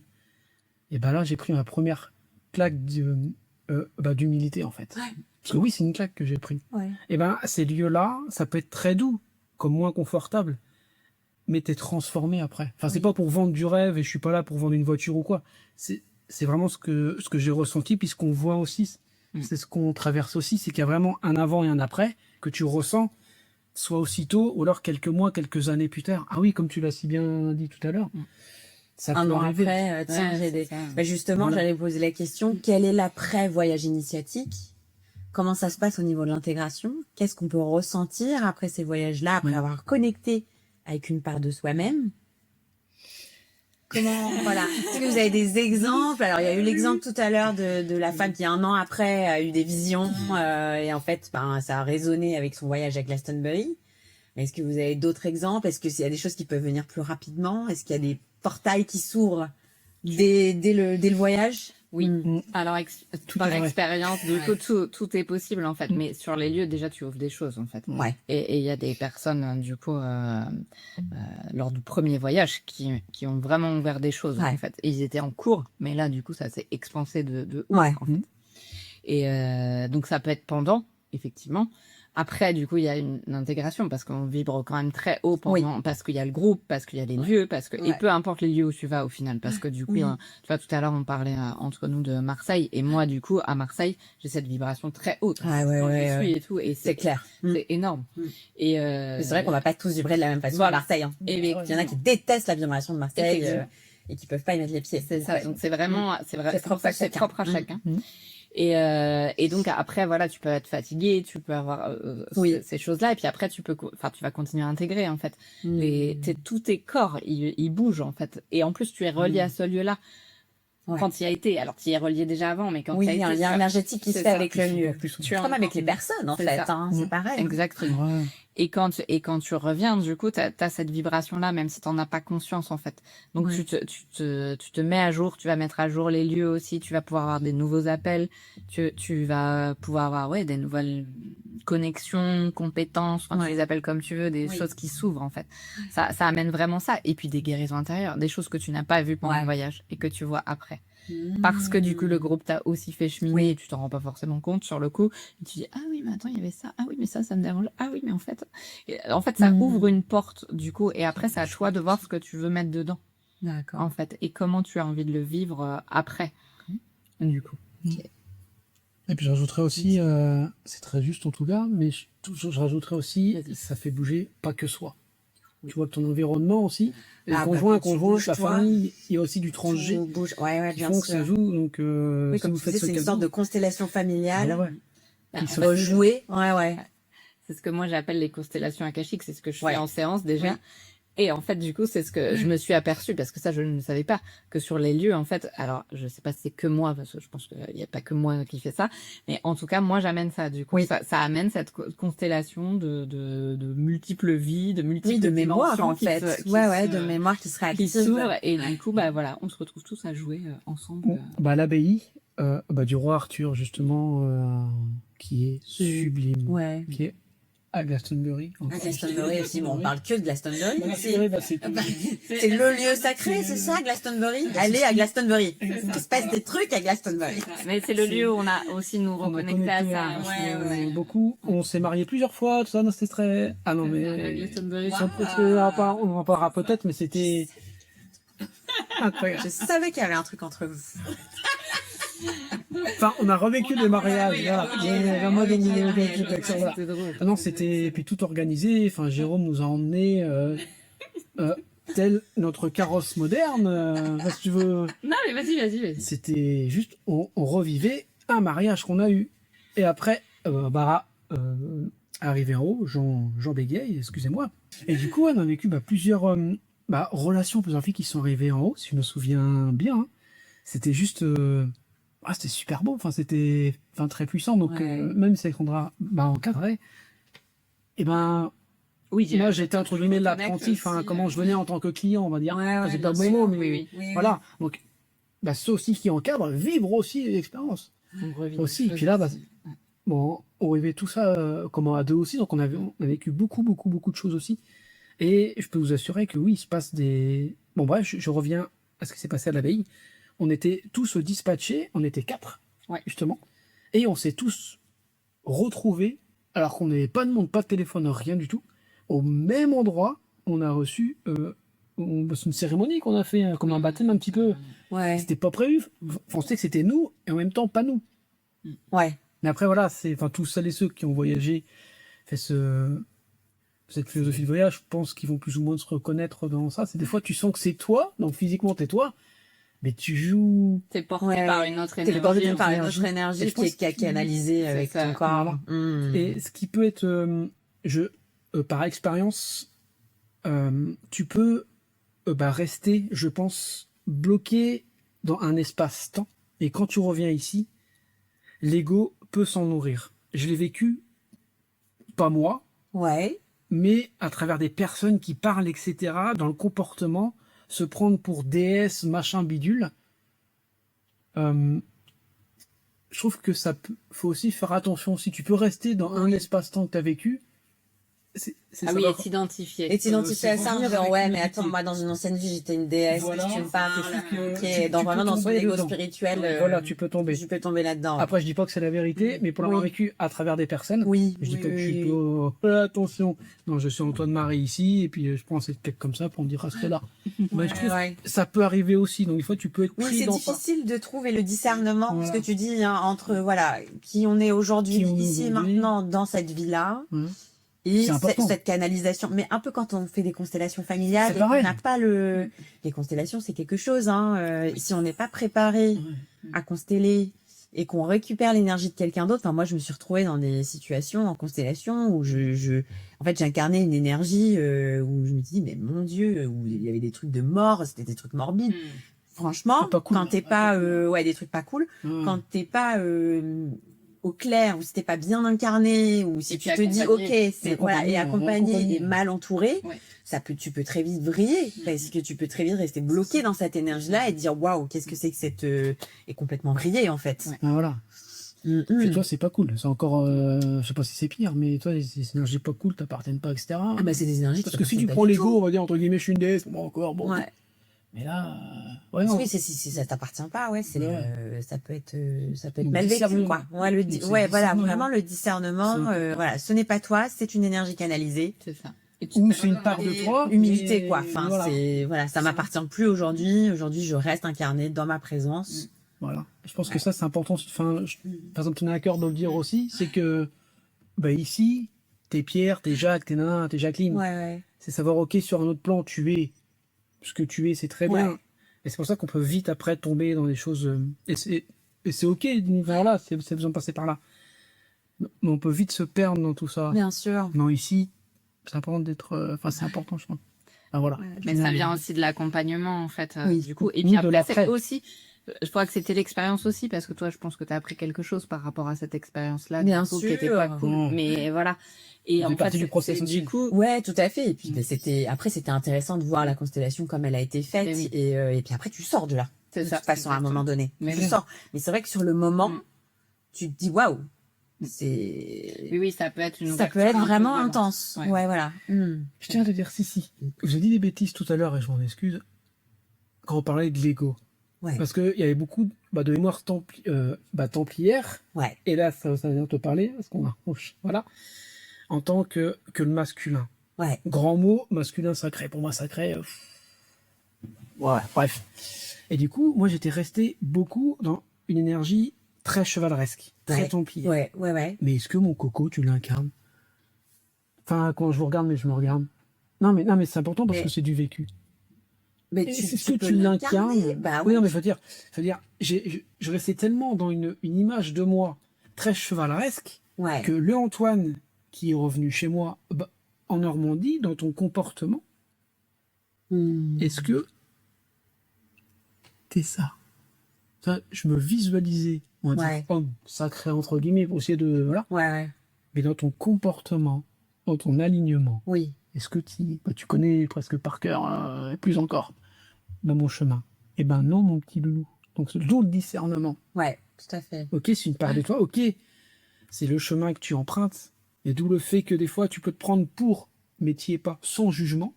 Et ben là, j'ai pris ma première claque d'humilité, en fait. Parce que oui, c'est une claque que j'ai pris. Et ben, ces lieux-là, ça peut être très doux, comme moins confortable, mais t'es transformé après. Enfin, c'est pas pour vendre du rêve, et je suis pas là pour vendre une voiture ou quoi. C'est vraiment ce que j'ai ressenti, puis ce qu'on voit aussi, c'est ce qu'on traverse aussi, c'est qu'il y a vraiment un avant et un après, que tu ressens, soit aussitôt, ou alors quelques mois, quelques années plus tard. Ah oui, comme tu l'as si bien dit tout à l'heure. Ça peut arriver. Après, tiens, j'ai des... justement, j'allais poser la question, quel est l'après-voyage initiatique? Comment ça se passe au niveau de l'intégration? Qu'est-ce qu'on peut ressentir après ces voyages-là, après avoir connecté avec une part de soi-même? Comment, voilà. Est-ce que vous avez des exemples? Alors, il y a eu l'exemple tout à l'heure de la femme qui, 1 an après, a eu des visions, et en fait, ça a résonné avec son voyage à Glastonbury. Mais est-ce que vous avez d'autres exemples? Est-ce qu'il y a des choses qui peuvent venir plus rapidement? Est-ce qu'il y a des portails qui s'ouvrent dès le voyage? Oui. Alors, par expérience, du coup, tout est possible, en fait. Mais sur les lieux, déjà, tu ouvres des choses, en fait. Et il y a des personnes, du coup, lors du premier voyage, qui ont vraiment ouvert des choses, en fait. Et ils étaient en cours, mais là, du coup, ça s'est expansé de ouf, en fait. Et donc, ça peut être pendant, effectivement. Après, du coup, il y a une intégration parce qu'on vibre quand même très haut pendant, parce qu'il y a le groupe, parce qu'il y a les lieux, parce que, et peu importe les lieux où tu vas au final, parce que du coup, tu vois, tout à l'heure, on parlait entre nous de Marseille, et moi, du coup, à Marseille, j'ai cette vibration très haute. Je suis et tout, et c'est clair. C'est énorme. Et c'est vrai qu'on va pas tous vibrer de la même façon à Marseille, hein. Et il y en a qui détestent la vibration de Marseille, et qui peuvent pas y mettre les pieds. C'est ça. Donc c'est vraiment, c'est propre à chacun. Et donc après voilà, tu peux être fatigué, tu peux avoir ces choses-là, et puis après tu vas continuer à intégrer, en fait. Tous tes corps ils bougent, en fait, et en plus tu es relié à ce lieu-là quand tu y as été. Alors tu y es relié déjà avant, mais quand tu y as été, il y a un énergétique qui se fait avec le lieu, comme avec les personnes, en fait, c'est pareil. Exactement. Et quand tu reviens, du coup, t'as cette vibration-là, même si t'en as pas conscience, en fait. Donc, tu te mets à jour, tu vas mettre à jour les lieux aussi, tu vas pouvoir avoir des nouveaux appels, tu vas pouvoir avoir, des nouvelles connexions, compétences, tu les appelles comme tu veux, des choses qui s'ouvrent, en fait. Ça amène vraiment ça. Et puis, des guérisons intérieures, des choses que tu n'as pas vues pendant le voyage et que tu vois après. Parce que du coup le groupe t'a aussi fait cheminer et tu t'en rends pas forcément compte sur le coup, et tu dis ah oui mais attends il y avait ça, ah oui mais ça me dérange, ah oui mais en fait ça ouvre une porte, du coup, et après c'est à toi de voir ce que tu veux mettre dedans, en fait, et comment tu as envie de le vivre après, du coup. Et puis je rajouterais aussi, c'est très juste en tout cas, mais je rajouterais aussi, ça fait bouger pas que soi. Tu vois, ton environnement aussi, les conjoints, la famille, il y a aussi du transg qui font que ça joue. Donc, comme si vous faites c'est une sorte de constellation familiale qui se jouer. C'est ce que moi j'appelle les constellations akashiques, c'est ce que je fais en séance déjà. Et en fait, du coup, c'est ce que je me suis aperçue, parce que ça, je ne savais pas, que sur les lieux, en fait, alors, je sais pas si c'est que moi, parce que je pense qu'il n'y a pas que moi qui fait ça, mais en tout cas, moi, j'amène ça, du coup. Ça amène cette constellation de multiples vies, de multiples de mémoire, dimensions en fait. De mémoire qui serait active. Qui s'ouvre, et du coup, bah voilà, on se retrouve tous à jouer ensemble. Bah, l'abbaye du roi Arthur, justement, qui est sublime. Ouais. Qui est à Glastonbury. À Glastonbury aussi, bon, on parle que de Glastonbury. C'est c'est le lieu sacré, c'est ça, Glastonbury? Allez à Glastonbury. Il se passe des trucs à Glastonbury. Mais c'est le lieu où on a aussi nous reconnecté à ça. Beaucoup. On s'est mariés plusieurs fois, tout ça, non, c'était très... Ah non, mais... Glastonbury, on en parlera peut-être, mais c'était... incroyable. Je savais qu'il y avait un truc entre vous. Enfin, on a revécu des mariages, là. Ah non, c'était puis tout organisé. Enfin, Jérôme nous a emmenés tel notre carrosse moderne. Si tu veux. Non, mais vas-y. C'était juste, on revivait un mariage qu'on a eu. Et après, arrivé en haut, Jean bégaye, excusez-moi. Et du coup, on a vécu plusieurs relations, plusieurs filles qui sont arrivées en haut, si je me souviens bien. Hein. C'était juste. C'était super beau, c'était très puissant, donc même si Alexandra encadrait, oui, moi j'étais entre guillemets l'apprenti, comment je venais en tant que client, on va dire, c'est pas bon mot, mais voilà, donc ceux aussi qui encadrent vivre aussi l'expérience, aussi, et puis là, on vivait tout ça à deux aussi, donc on a vécu beaucoup de choses aussi, et je peux vous assurer que oui, il se passe des... Bon bref, je reviens à ce qui s'est passé à l'abbaye. On était tous dispatchés, on était 4, justement, et on s'est tous retrouvés, alors qu'on n'avait pas de monde, pas de téléphone, rien du tout, au même endroit. On a reçu, c'est une cérémonie qu'on a fait, comme un baptême un petit peu. Ouais. C'était pas prévu, on pensait que c'était nous, et en même temps pas nous. Ouais. Mais après voilà, tous celles et ceux qui ont voyagé, fait cette philosophie de voyage, je pense qu'ils vont plus ou moins se reconnaître dans ça. C'est des fois tu sens que c'est toi, donc physiquement t'es toi, mais tu joues... T'es porté par une autre énergie. T'es porté par une autre énergie qui est canalisée avec ton corps. Et ce qui peut être... par expérience, tu peux rester, je pense, bloqué dans un espace-temps. Et quand tu reviens ici, l'ego peut s'en nourrir. Je l'ai vécu, pas moi, mais à travers des personnes qui parlent, etc., dans le comportement... se prendre pour déesse, machin, bidule. Je trouve que faut aussi faire attention. Si tu peux rester dans un espace-temps que tu as vécu, et t'identifier. Et t'identifier à ça, mais attends, moi, dans une ancienne vie, j'étais une déesse, tu me parles, vraiment dans son ego spirituel. Voilà, tu peux tomber. Tu peux tomber là-dedans. Après, je dis pas que c'est la vérité, mais pour l'avoir vécu à travers des personnes, je dis pas que je suis attention. Non, je suis Antoine Marie ici, et puis je prends cette tête comme ça pour me dire, reste là. Mais je trouve ça peut arriver aussi, donc une fois, tu peux être pris dans ça. C'est difficile de trouver le discernement, ce que tu dis, entre, qui on est aujourd'hui, ici et maintenant, dans cette vie-là. Et cette canalisation, mais un peu quand on fait des constellations familiales, on n'a pas les constellations, c'est quelque chose, si on n'est pas préparé à consteller et qu'on récupère l'énergie de quelqu'un d'autre. Enfin, moi, je me suis retrouvée dans des situations en constellation où en fait, j'incarnais une énergie où je me dis, mais mon Dieu, où il y avait des trucs de mort, c'était des trucs morbides. Franchement, quand t'es pas, des trucs pas cool, quand t'es pas au clair, ou si t'es pas bien incarné, ou si tu te dis et accompagné et mal entouré, tu peux très vite vriller, parce que tu peux très vite rester bloqué dans cette énergie-là et te dire waouh, qu'est-ce que c'est que cette et complètement vrillé en fait. Voilà. Et toi, c'est pas cool. C'est encore, je sais pas si c'est pire, mais toi, ces énergies pas cool t'appartiennent pas, etc. C'est des énergies. Parce que si tu prends l'ego, on va dire entre guillemets, je suis une déesse, encore bon. Mais là, oui, si ça t'appartient pas, ça peut être mal vécu, quoi. Vraiment le discernement, ce n'est pas toi, c'est une énergie canalisée. C'est ça. Ou c'est une part de toi. Humilité, quoi. Enfin, ça m'appartient plus aujourd'hui. Aujourd'hui, je reste incarnée dans ma présence. Voilà. Je pense que ça, c'est important. Par exemple, tenais à cœur de le dire aussi, c'est que, ici, t'es Pierre, t'es Jacques, t'es Nana, t'es Jacqueline. C'est savoir, sur un autre plan, tu es ce que tu es, c'est très bien. Et c'est pour ça qu'on peut vite après tomber dans des choses. Et c'est ok, voilà, c'est besoin de passer par là. Mais on peut vite se perdre dans tout ça. Bien sûr. Non, ici, c'est important d'être. C'est important, je pense. Ah, voilà. Ouais, mais ça vient aussi de l'accompagnement, en fait, Oui. du coup. Et Ni puis de après, l'après. c'est aussi, je crois que c'était l'expérience aussi, parce que toi, je pense que tu as appris quelque chose par rapport à cette expérience-là. Bien du coup, sûr. Qui était pas cool. Mmh. Mais voilà. Et Ça en fait fait, partie du process aussi. du coup, Ouais, tout à fait. Et puis, c'était intéressant de voir la constellation comme elle a été faite. Eh oui. Et puis après, tu sors de là. c'est De ça. toute façon, à un moment donné. Mais tu oui. sors. Mais c'est vrai que sur le moment, Mm. tu te dis, waouh, Oui, c'est, oui, ça peut être une ça peut ouverture être un peu vraiment violente. intense. Ouais. Ouais, voilà. Je tiens à te dire, si. J'ai dit des bêtises tout à l'heure et je m'en excuse. Quand on parlait de l'ego. Ouais. Parce qu'il y avait beaucoup de mémoire templière. Ouais. Et là, ça vient te parler. Parce qu'on a. Voilà. En tant que le masculin. Ouais. Grand mot, masculin sacré. Pour moi, sacré. Ouais, bref. Et du coup, moi, j'étais resté beaucoup dans une énergie très chevaleresque, très Ouais. templière. Ouais. Mais est-ce que mon coco, tu l'incarnes? Enfin, quand je vous regarde, mais je me regarde. Non, mais c'est important parce Mais- que c'est du vécu. Mais Est-ce que peux tu l'incarner. l'incarnes? Bah Oui, oui. non, mais je veux dire, je restais tellement dans une image de moi très chevaleresque Ouais. que le Antoine qui est revenu chez moi en Normandie, dans ton comportement, est-ce que t'es ça? Ça, je me visualisais, on va Ouais. dire, homme sacré entre guillemets, pour essayer de voilà. Ouais. Mais dans ton comportement, dans ton alignement, Oui. est-ce que tu connais presque par cœur, et plus encore, mon chemin? Eh ben non, mon petit loulou. Donc c'est d'où le discernement. Ouais. Tout à fait. Ok, c'est une part de toi. Ok, c'est le chemin que tu empruntes. Et d'où le fait que des fois tu peux te prendre pour, mais t'y es pas, sans jugement,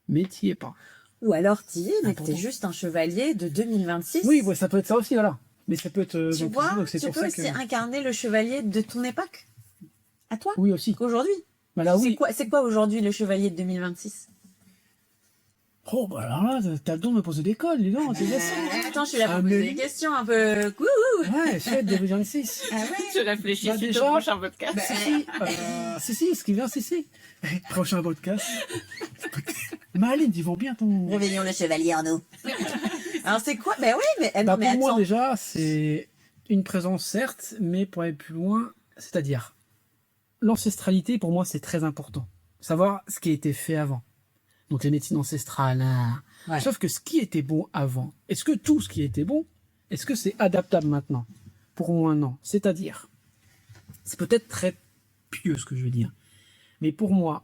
mais t'y es pas. Ou alors, t'y es, mais Important. t'es juste un chevalier de 2026. Oui, ouais, ça peut être ça aussi, voilà. Mais ça peut être. Tu donc, vois, donc c'est tu pour peux ça aussi que. incarner le chevalier de ton époque. À toi. Oui aussi. Aujourd'hui. Bah là oui. C'est quoi aujourd'hui le chevalier de 2026? Oh bah alors là, t'as le don de me poser des cols, dis donc, c'est bien ça. Attends, je suis là pour Ah, poser mais- des questions un peu. Couhou. Ouais, chouette, 2026. Ah ouais. Je réfléchis Bah, suite déjà- au prochain podcast. Si, ce qui vient, si. Prochain podcast. Maline, ils vont bien ton. Réveillons le chevalier en nous. Alors c'est quoi? Ben oui, mais Bah, non, mais pour moi, attends. déjà, c'est une présence, certes, mais pour aller plus loin, c'est-à-dire, l'ancestralité, pour moi, c'est très important. Savoir ce qui a été fait avant. Donc, les médecines ancestrales. Hein. Ouais. Sauf que ce qui était bon avant, est-ce que tout ce qui était bon, est-ce que c'est adaptable maintenant? Pour moi, non. C'est-à-dire, c'est peut-être très pieux ce que je veux dire. Mais pour moi,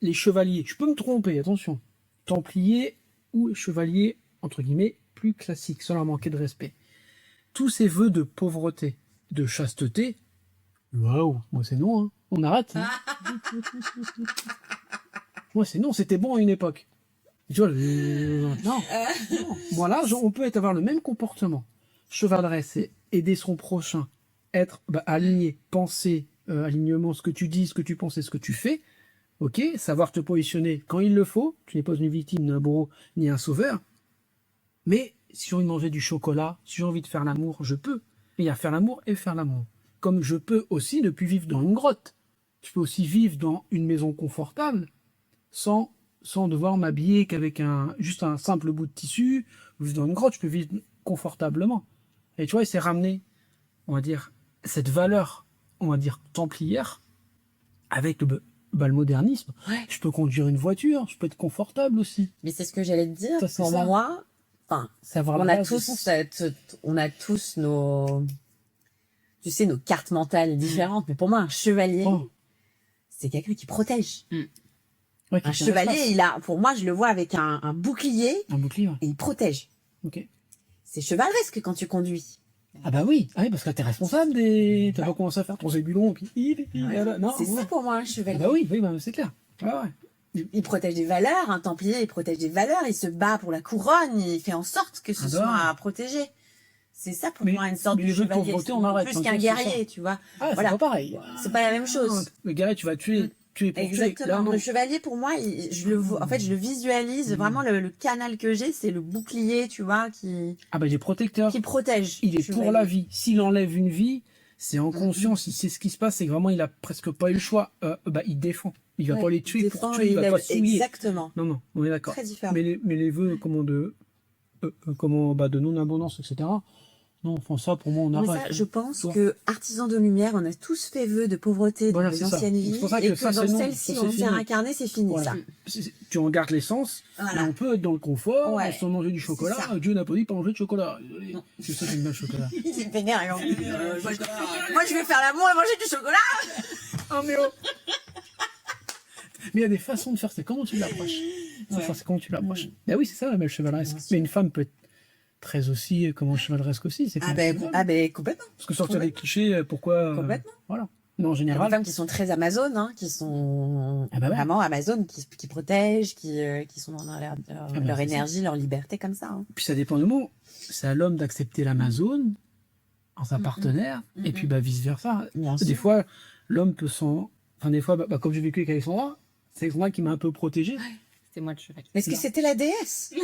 les chevaliers, je peux me tromper, attention, templiers ou chevaliers, entre guillemets, plus classiques, sans leur manquer de respect. Tous ces vœux de pauvreté, de chasteté, waouh, moi c'est non, hein. On arrête. Hein. Moi c'est non, c'était bon à une époque. Tu vois, non. Voilà, on peut avoir le même comportement. Chevaleresque, c'est aider son prochain, être aligné, penser, alignement, ce que tu dis, ce que tu penses et ce que tu fais. Ok, savoir te positionner quand il le faut. Tu n'es pas une victime, ni un bourreau, ni un sauveur. Mais si j'ai envie de manger du chocolat, si j'ai envie de faire l'amour, je peux. Mais il y a faire l'amour et faire l'amour. Comme je peux aussi ne plus vivre dans une grotte. Je peux aussi vivre dans une maison confortable sans devoir m'habiller qu'avec juste un simple bout de tissu. Ou dans une grotte, je peux vivre confortablement. Et tu vois, c'est ramener, on va dire, cette valeur, on va dire, templière avec le modernisme. Ouais. Je peux conduire une voiture, je peux être confortable aussi. Mais c'est ce que j'allais te dire. Ça, c'est Pour ça. moi, enfin, C'est avoir on la a base, tous c'est ça. on a tous nos, tu sais, nos cartes mentales différentes. Mais pour moi, un chevalier, Oh. c'est quelqu'un qui protège. Ouais, qui Un tient chevalier, l'espace. pour moi, je le vois avec un bouclier Un bouclier, ouais. et il protège. Ok. C'est chevaleresque quand tu conduis. Ah bah oui, parce que t'es responsable t'as pas commencé à faire ton zébulon, puis voilà. Non, C'est ouais. ça pour moi, un Ah chevalier. bah oui, c'est clair. Ouais. Il protège des valeurs, un templier, il protège des valeurs, il se bat pour la couronne, il fait en sorte que ce Ah bah. soit protégé. C'est ça pour Mais- moi une sorte mais de les jeux de chevalier. pauvreté, C'est on arrête, plus donc qu'un c'est guerrier, ça. tu vois. Ah, Voilà. c'est pas pareil. C'est pas la même chose. Le guerrier, tu vas tuer pour tuer. Là, Exactement. non. Le chevalier, pour moi, je le vois, en fait, je le visualise vraiment le canal que j'ai, c'est le bouclier, tu vois, qui Ah bah il est protecteur. protège. Il le est pour chevalier. la vie. S'il enlève une vie, c'est en conscience. Il sait ce qui se passe. C'est que vraiment, il a presque pas eu le choix. Il défend. Il va Ouais, pas les il tuer défend, pour tuer. Il va pas souiller. Exactement. Non, on est d'accord. Très différent. Mais les vœux, de non-abondance, etc. Non, François, pour moi, on Mais arrête. ça, je pense que artisans de lumière, on a tous fait vœu de pauvreté Voilà, dans c'est les ça. anciennes C'est vies, pour ça que et que ça, dans c'est non. celle-ci, Ça, on c'est s'est fini. réincarné, c'est fini, Voilà. ça. Tu en gardes l'essence, Voilà. mais on peut être dans le confort, Ouais. sans manger du chocolat. ça. Dieu n'a pas dit pas manger de chocolat. Désolé. Non. C'est ça, j'aime bien le chocolat. Il est vénère, alors. Moi, je vais faire l'amour et manger du chocolat. Oh, mais oh. Mais il y a des façons de faire, c'est comment tu l'approches. C'est comment tu l'approches. Ben oui, c'est ça, la belle chevaleresque. Mais une femme peut être très aussi, comment chevaleresque aussi. C'est Complètement. Parce que sortir des clichés, pourquoi. Complètement. Voilà. Non, en Il y a général. des femmes qui sont très Amazones, hein, qui sont Ah bah ouais. vraiment Amazones, qui protègent, qui sont dans leur c'est énergie, leur liberté comme ça. Hein. Puis ça dépend du mot. C'est à l'homme d'accepter l'Amazone en sa partenaire, et puis vice versa. Bien Des sûr. fois, l'homme peut s'en. Enfin, des fois, comme j'ai vécu avec Alexandra, c'est Alexandra qui m'a un peu protégé. C'est moi le chevalier. Est-ce que c'était la déesse?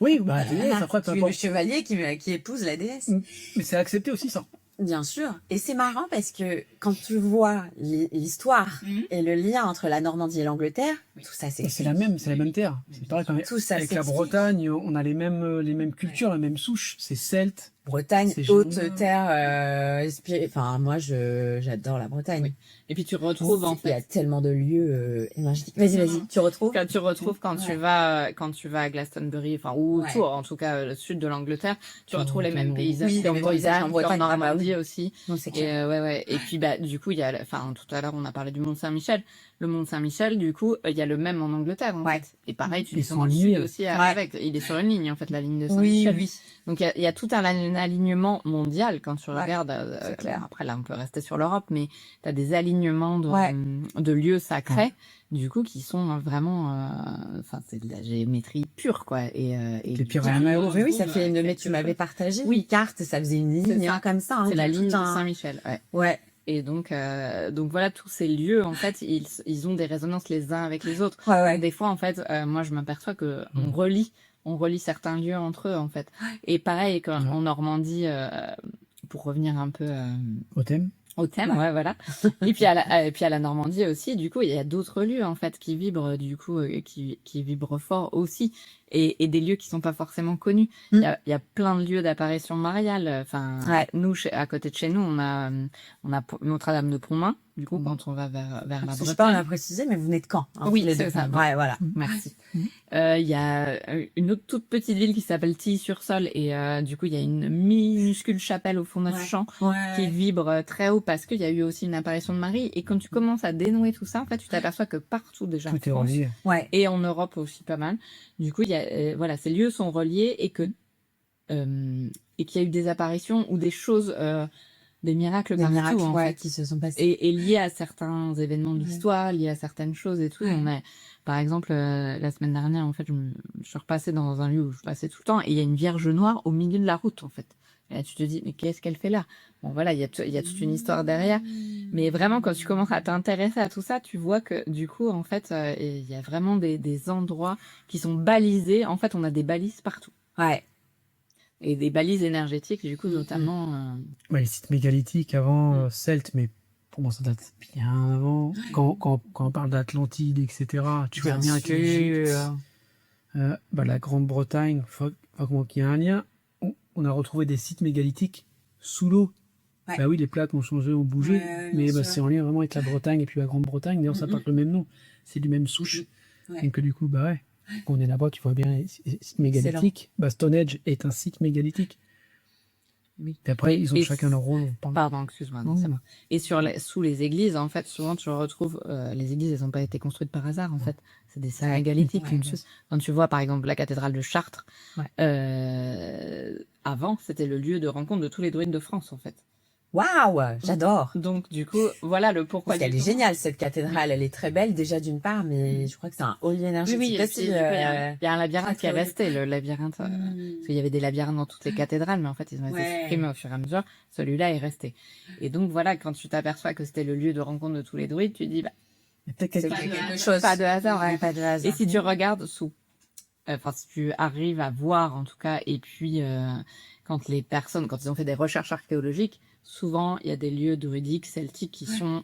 Oui, bah, après, peu Tu es le importe. chevalier qui épouse la déesse. Mais c'est accepté aussi, ça. Bien sûr. Et c'est marrant parce que quand tu vois l'histoire et le lien entre la Normandie et l'Angleterre, tout ça Et c'est c'est la même terre. C'est pareil quand même. Tout ça Avec la s'explique. Bretagne, on a les mêmes cultures, la même souche. C'est celte. Bretagne, C'est haute génial. terre, enfin moi j'adore la Bretagne. Oui. Et puis tu retrouves en Il y a fait. tellement de lieux énergétiques. Vas-y, tu retrouves. Quand tu retrouves quand tu vas à Glastonbury, enfin ou Ouais. autour, en tout cas le sud de l'Angleterre, tu retrouves les mêmes paysages. Oui, les mêmes paysages en Bretagne, en ah bah Normandie aussi. Non, c'est Et clair. ouais. Et puis du coup il y a, enfin tout à l'heure on a parlé du Mont Saint-Michel. Le Mont Saint-Michel, du coup il y a le même en Angleterre en Ouais. fait. Et pareil tu Ils descends sont dans le alignés. sud aussi Ouais. avec. Il est sur une ligne en fait la ligne de Oui, Saint-Michel. oui. Donc il y a tout un alignement mondial quand tu Ouais, regardes. c'est clair. Après là on peut rester sur l'Europe, mais tu as des alignements Ouais. de lieux sacrés. Du coup, qui sont vraiment, enfin, c'est de la géométrie pure, quoi. Et Les pires Oui, ça fait une. Mais tu m'avais partagé une carte, ça faisait une ligne ça. hein, comme ça. Hein, c'est la tout ligne de un- Saint-Michel, ouais. Ouais. Et donc voilà, tous ces lieux, en fait, ils ont des résonances les uns avec les autres. Ouais. Des fois, en fait, moi, je m'aperçois que on relie certains lieux entre eux, en fait. Et pareil, en Normandie, pour revenir un peu Au thème. au thème, ouais, voilà. Et puis à la Normandie aussi, du coup, il y a d'autres lieux en fait qui vibrent, du coup, qui vibrent fort aussi, et des lieux qui sont pas forcément connus. Il y a plein de lieux d'apparition mariale. Enfin, nous, à côté de chez nous, on a Notre-Dame de Pontmain. Du coup, quand on va vers la Je sais Bretagne. pas, on a précisé, mais vous venez de Caen. Hein, Oui, les c'est deux. ça. Ouais, voilà. Merci. Il y a une autre toute petite ville qui s'appelle Tilly-sur-Sol, et du coup, il y a une minuscule chapelle au fond d'un champ qui vibre très haut parce qu'il y a eu aussi une apparition de Marie. Et quand tu commences à dénouer tout ça, en fait, tu t'aperçois que partout déjà en Tout est France, relié. Ouais. et en Europe aussi pas mal. Du coup, il y a voilà, ces lieux sont reliés et qu'il y a eu des apparitions ou des choses, des miracles Des partout miracles en fait. qui se sont passés. Et liés à certains événements de l'histoire, liés à certaines choses et tout. On a, par exemple, la semaine dernière, en fait, je suis repassée dans un lieu où je passais tout le temps et il y a une vierge noire au milieu de la route, en fait. Et là, tu te dis, mais qu'est-ce qu'elle fait là? Bon, voilà, il y a toute une histoire derrière. Mais vraiment, quand tu commences à t'intéresser à tout ça, tu vois que, du coup, en fait, il y a vraiment des endroits qui sont balisés. En fait, on a des balises partout. Ouais. Et des balises énergétiques, du coup, notamment... Les sites mégalithiques avant, celtes, mais pour moi, ça date bien avant. Quand on parle d'Atlantide, etc., tu vois bien que la Grande-Bretagne, qu'il y a un lien. On a retrouvé des sites mégalithiques sous l'eau. Ouais. Bah oui, les plaques ont changé, ont bougé, mais c'est en lien vraiment avec la Bretagne et puis la Grande-Bretagne. D'ailleurs, ça porte le même nom. C'est du même souche. Et que du coup, quand on est là-bas, tu vois bien les sites mégalithiques. Stonehenge est un site mégalithique. Oui. Et après, ils ont chacun leur rôle. Pardon, excuse-moi, non, c'est moi. Et sous les églises, en fait, souvent tu retrouves les églises, elles n'ont pas été construites par hasard, en fait. C'est des salles mégalithiques. Quand tu vois, par exemple, la cathédrale de Chartres, avant, c'était le lieu de rencontre de tous les druides de France, en fait. Waouh, j'adore. Donc, du coup, voilà le pourquoi. Parce qu'elle est géniale, cette cathédrale. Elle est très belle, déjà, d'une part, mais je crois que c'est un hall énergétique. Oui, aussi. il y a un labyrinthe qui est resté, le labyrinthe. Parce qu'il y avait des labyrinthes dans toutes les cathédrales, mais en fait, ils ont été supprimés au fur et à mesure. Celui-là est resté. Et donc, voilà, quand tu t'aperçois que c'était le lieu de rencontre de tous les druides, tu dis, c'est quelque chose. Pas de hasard, ouais. Pas de hasard. Et si tu regardes si tu arrives à voir, en tout cas, et puis, quand ils ont fait des recherches archéologiques, souvent, il y a des lieux druidiques, celtiques qui sont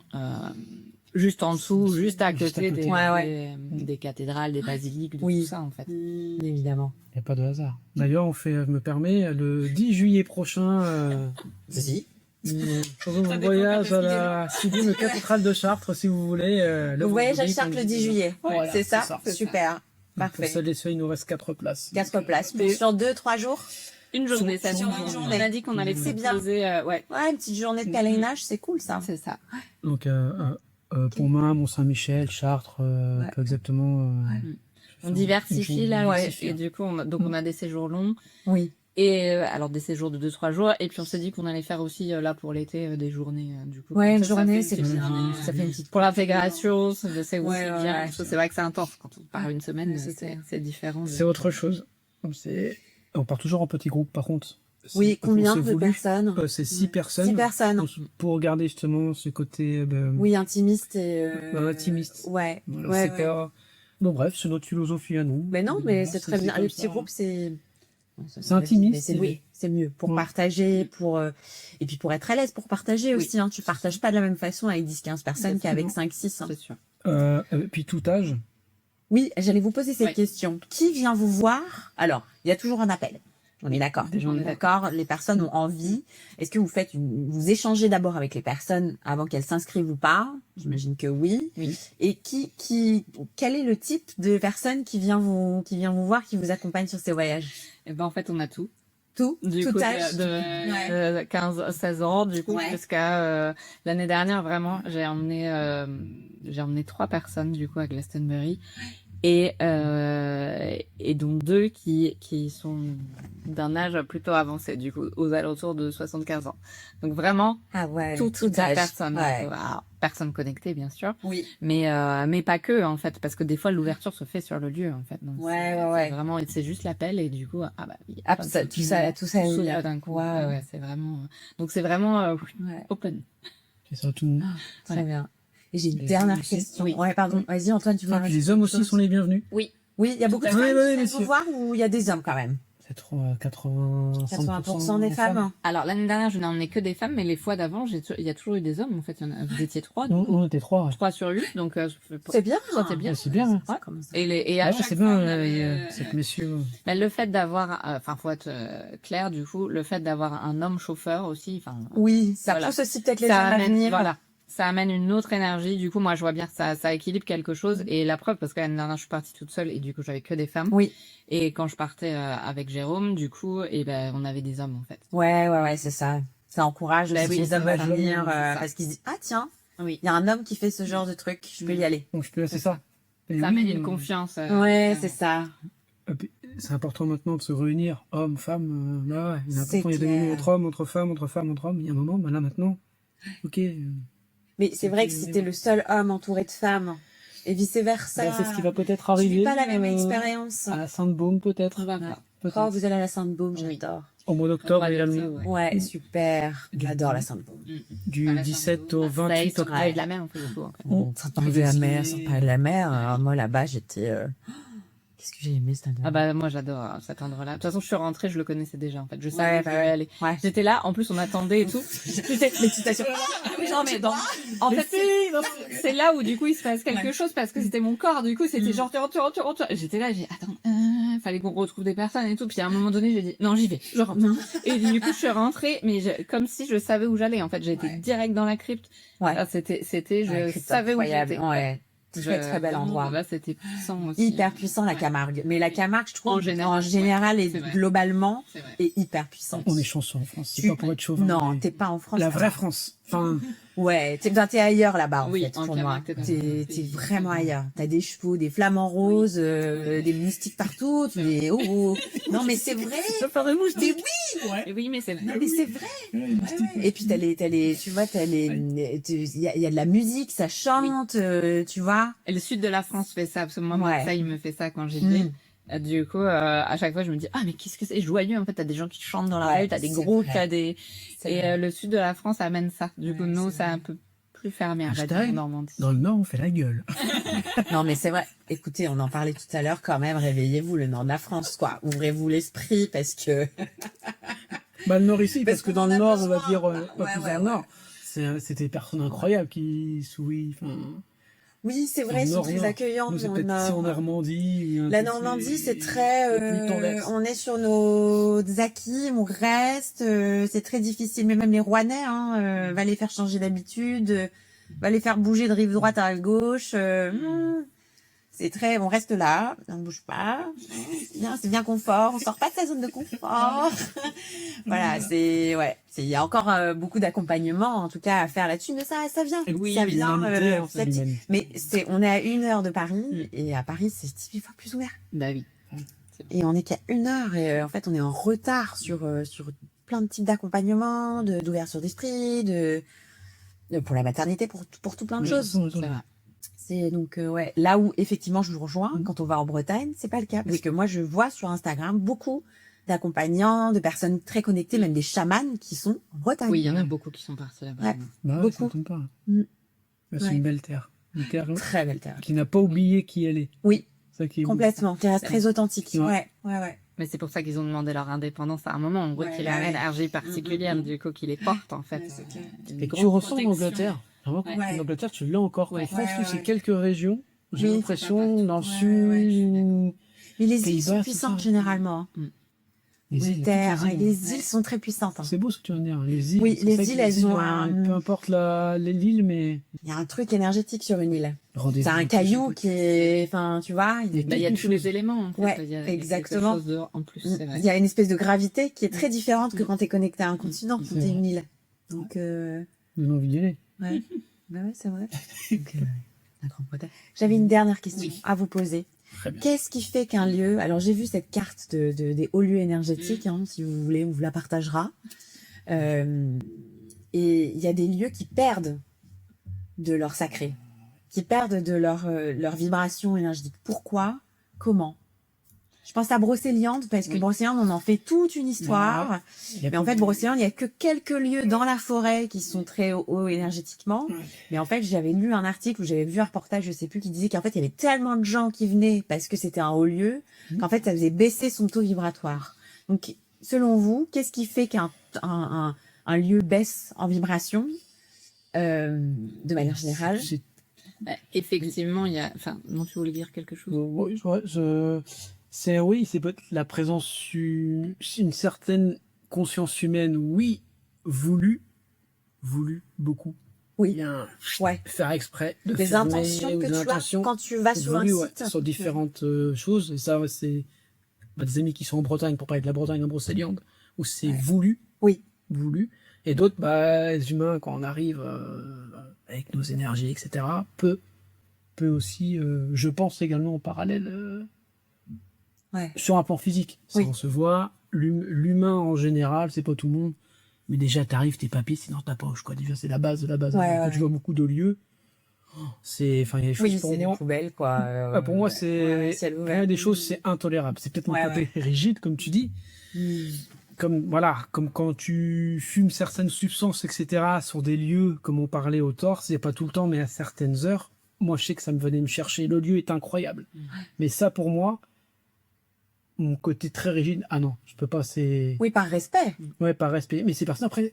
Juste en dessous, juste à côté, Ouais. des cathédrales, des basiliques, de Oui. tout ça en fait. Évidemment. Il n'y a pas de hasard. D'ailleurs, je me permets, le 10 juillet prochain, Si. nous faisons un voyage à la sublime cathédrale de Chartres, si vous voulez. Le voyage à Chartres le 10 juillet. Voilà, c'est ça, c'est Super. Parfait. Pour il nous reste 4 places. 4 places. Sur 2-3 jours. Une journée, ça sur suffit. une journée. On a dit qu'on allait C'est bien. proposer, ouais. Ouais, une petite journée de pèlerinage, c'est cool ça. C'est ça. Donc, Pontmain, Mont-Saint-Michel, Chartres, pas exactement. On diversifie là, On ouais. diversifie. Et du coup, on a des séjours longs. Oui. Et alors des séjours de 2-3 jours. Et puis on s'est dit qu'on allait faire aussi là pour l'été des journées. Du coup, Ouais, comme une ça journée, fait c'est une bien. petite- Ça fait une petite. Pour l'intégration, c'est aussi Ouais, bien. ouais. Parce que c'est vrai que c'est intense quand on part une semaine. Ouais, c'est C'est différent. C'est autre chose. On part toujours en petit groupe, par contre. Oui, combien C'est de voulu. personnes C'est 6 personnes. 6 personnes. Pour garder justement ce côté Oui, intimiste et. intimiste. Ouais. Voilà, Ouais, c'est pas- Bon, bref, c'est notre philosophie à nous. Mais non, mais Voilà, c'est très bien. comme Les petits ça. groupes, c'est. C'est intimiste, Mais c'est c'est- oui, c'est mieux pour Ouais. partager, et puis pour être à l'aise pour partager aussi. Hein. Tu partages pas de la même façon avec 10-15 personnes qu'avec 5-6. Hein. C'est sûr. Puis tout âge. Oui, j'allais vous poser cette Ouais. question. Qui vient vous voir? Alors, il y a toujours un appel. On est d'accord. Déjà, On est d'accord. Les personnes ont envie. Est-ce que vous échangez d'abord avec les personnes avant qu'elles s'inscrivent ou pas? J'imagine que oui. Oui. Et quel est le type de personne qui vient vous voir, qui vous accompagne sur ces voyages? Et ben en fait, on a tout. Tout Du coup, âge? de 15-16 ans, du coup, Ouais. jusqu'à l'année dernière, vraiment, j'ai emmené 3 personnes, du coup, à Glastonbury. Et donc 2 qui sont d'un âge plutôt avancé, du coup, aux alentours de 75 ans. Donc vraiment, Ah ouais. tout type de âge. personnes. Ouais. Alors, personnes connectées, bien sûr. Oui. Mais pas que, en fait, parce que des fois, l'ouverture se fait sur le lieu, en fait. Donc, Ouais, c'est ouais. vraiment, c'est juste l'appel et du coup, ah bah oui. Ah, tout ça, tout là. d'un coup. Ouais. Ouais, c'est vraiment, donc c'est vraiment Ouais. open. C'est ça, tout. Très bien. Et j'ai une Les dernière hommes aussi. question. Oui. Ouais, pardon. Vas-y, Antoine, tu veux Ah, puis les hommes aussi sont les bienvenus. Oui. Oui, il y a beaucoup de Oui, femmes oui, qui viennent messieurs. vous voir ou il y a des hommes quand même? C'est 80%, 80% des femmes. Alors, l'année dernière, je n'ai emmené que des femmes, mais les fois d'avant, il y a toujours eu des hommes, en fait. Vous étiez 3, On était 3. Ouais. 3 sur 8, donc, C'est bien. ça, c'est bien. Ouais, c'est bien. Hein. Ouais, comment ça? Et à Ouais, chaque c'est fois, bien, cette messieurs. mais le fait d'avoir, enfin, faut être clair, du coup, le fait d'avoir un homme chauffeur aussi, enfin, Oui, ça Voilà. pousse aussi peut-être les ça hommes à amène, venir. voilà. Ça amène une autre énergie. Du coup, moi, je vois bien que ça équilibre quelque chose. Et la preuve, parce que l'année dernière, je suis partie toute seule et du coup, j'avais que des femmes. Oui. Et quand je partais avec Jérôme, du coup, et ben, on avait des hommes, en fait. Ouais, c'est ça. Ça encourage Bah aussi oui, les hommes à c'est ça. venir C'est ça. parce qu'ils se disent ah tiens, Oui. il y a un homme qui fait ce genre de truc, je peux y aller. Donc, c'est ça. Et Ça oui, amène une confiance. Ouais, c'est ça. C'est important maintenant de se réunir, hommes, femmes. Là, ouais, il est C'est important, il y a des clair. moments entre hommes, entre femmes, entre femmes, entre hommes. Il y a un moment, bah là maintenant, ok. Mais c'est vrai que si t'es le seul homme entouré de femmes et vice versa, Bah, c'est ce qui va peut-être tu arriver. vis pas la même expérience. À la Sainte-Baume, peut-être. Oh, vous allez à la Sainte-Baume, Oui. j'adore. Au mois d'octobre, On il y a va le dire ça, Ouais, super. J'adore la Sainte-Baume. du 17 au 28 octobre. Avec la mer, on fait beaucoup, en fait. Sans parler de la mer, sans parler de la mer. Alors, moi, là-bas, j'étais... Qu'est-ce que j'ai aimé, cet endroit. Ah bah, moi, j'adore cet endroit-là. De toute façon, je suis rentrée, je le connaissais déjà, en fait. Je savais Ouais, que je devais aller. Ouais. J'étais là, en plus, on attendait et tout. L'excitation. Non, mais en fait, c'est là où, du coup, il se passe quelque chose parce que c'était mon corps. Du coup, c'était genre, tu rentres. J'étais là, j'ai, attends, fallait qu'on retrouve des personnes et tout. Puis à un moment donné, j'ai dit, non, j'y vais, je rentre. Et du coup, je suis rentrée, mais comme si je savais où j'allais. En fait, j'ai été direct dans la crypte. Ouais. Ah, je savais où j'étais. Ouais. Très bel endroit. Là, c'était puissant aussi. Hyper puissant, la Camargue. Mais la Camargue, je trouve, En en général. général et C'est vrai. globalement, C'est vrai. est hyper puissante. On est chanceux en France. C'est pas pour être chauvin. Non, mais t'es pas en France. la ça vraie va. France. Enfin, Ouais, t'es ailleurs là-bas, en Oui, fait, en pour Camargue, moi. t'es T'es vraiment ailleurs. T'as des chevaux, des flamants roses, des moustiques partout, des, oh. Non, mais c'est vrai. Mais oui, Oui, mais c'est vrai. mais c'est vrai. Et puis tu vois, il y a de la musique, ça chante, tu vois. Et le sud de la France fait ça, parce que moi, Ouais. Marseille, il me fait ça quand j'y vais. Du coup, à chaque fois, je me dis, ah, mais qu'est-ce que c'est joyeux, en fait, t'as des gens qui chantent dans la Ouais, rue, t'as des c'est groupes, vrai. t'as des... C'est Et vrai. le sud de la France amène ça. Du coup, Ouais, nous, c'est c'est vrai. un peu plus fermé, on va Hashtag. dire, en Normandie. dans le Nord, on fait la gueule. Non, mais c'est vrai. Écoutez, on en parlait tout à l'heure quand même. Réveillez-vous, le nord de la France, quoi. Ouvrez-vous l'esprit parce que... Bah, le Nord ici, parce que dans le qu'on a Nord, on va besoin. dire, pas Ouais, plus ouais, dans le Nord. c'était des personnes incroyables qui sourient. Oui, c'est vrai, ils sont très accueillants. C'est peut-être ici en Normandie. La Normandie, c'est très... on est sur nos acquis, on reste. C'est très difficile. Mais même les Rouennais, va les faire changer d'habitude, va les faire bouger de rive droite à rive gauche. C'est très... On reste là, on ne bouge pas. C'est bien confort. On sort pas de sa zone de confort. Voilà, il y a encore beaucoup d'accompagnement, en tout cas, à faire là-dessus. Mais ça vient. Oui, ça vient. Mais on est à 1 heure de Paris, et à Paris, c'est 10 fois plus ouvert. Bah oui. Et on est qu'à 1 heure, et en fait, on est en retard sur plein de types d'accompagnement, d'ouverture d'esprit, pour la maternité, pour tout plein de choses. C'est donc là où effectivement je vous rejoins. Quand on va en Bretagne, c'est pas le cas, parce que moi je vois sur Instagram beaucoup d'accompagnants, de personnes très connectées, même des chamans qui sont en Bretagne. Oui, il y en a beaucoup qui sont partis là-bas. Ouais, beaucoup. Pas. C'est une belle terre, très belle terre, qui n'a pas oublié qui elle est. Oui, ça qui est complètement, qui reste très authentique. Ouais. Mais c'est pour ça qu'ils ont demandé leur indépendance à un moment. En gros, qu'il a une énergie particulière, du coup, qui les porte, en fait. Et que tu ressens en Angleterre. En Angleterre, tu l'as encore. En France, c'est quelques régions. J'ai l'impression, dans le sud. Mais les îles sont puissantes, généralement. Les îles sont très puissantes. C'est beau ce que tu viens de dire. Les îles, les îles, elles ont peu importe l'île, mais... Il y a un truc énergétique sur une île. C'est un caillou qui est... Enfin, tu vois... Il y a tous les éléments, en fait. Ouais, exactement. En plus, c'est vrai. Il y a une espèce de gravité qui est très différente que quand t'es connecté à un continent, quand t'es une île. Donc... J'ai envie d'y aller. Ouais. Bah ouais, c'est vrai. Donc, la Grande-Bretagne. J'avais une dernière question à vous poser. Qu'est-ce qui fait qu'un lieu... Alors, j'ai vu cette carte des hauts lieux énergétiques, si vous voulez, on vous la partagera. Et il y a des lieux qui perdent de leur sacré, qui perdent de leur vibration énergétique. Pourquoi? Comment? Je pense à Brocéliande, parce que Brocéliande, on en fait toute une histoire. Mais en fait, Brocéliande, il y a que quelques lieux dans la forêt qui sont très hauts énergétiquement. Mais en fait, j'avais lu un article, ou j'avais vu un reportage, je sais plus, qui disait qu'en fait, il y avait tellement de gens qui venaient parce que c'était un haut lieu, qu'en fait, ça faisait baisser son taux vibratoire. Donc, selon vous, qu'est-ce qui fait qu'un lieu baisse en vibration, de manière générale? Effectivement, il y a... Enfin, non, tu voulais dire quelque chose? C'est peut-être la présence une certaine conscience humaine, voulue beaucoup. Oui. Bien, faire exprès de des intentions que tu as quand tu vas sur un site. Sur différentes choses. Et ça, c'est des amis qui sont en Bretagne, pour parler de la Bretagne en Brocéliande, où c'est voulu. Oui. Voulu. Et d'autres, les humains, quand on arrive avec nos énergies, etc., peut aussi, je pense également en parallèle, sur un plan physique. Ça, on se voit, l'humain en général, c'est pas tout le monde, mais déjà t'arrives, tes papiers, c'est dans ta poche, quoi. Déjà, c'est la base de la base. Quand tu vois beaucoup de lieux, il y a des choses pour moi. Des poubelles, quoi. Pour moi, il y a des choses, c'est intolérable. C'est peut-être mon côté rigide, comme tu dis. Comme quand tu fumes certaines substances, etc., sur des lieux, comme on parlait au Torse, c'est pas tout le temps, mais à certaines heures, moi, je sais que ça me venait me chercher. Le lieu est incroyable. Mais ça, pour moi, mon côté très rigide, non, je peux pas, c'est... Oui, par respect. Ouais, par respect. Mais ces personnes, après,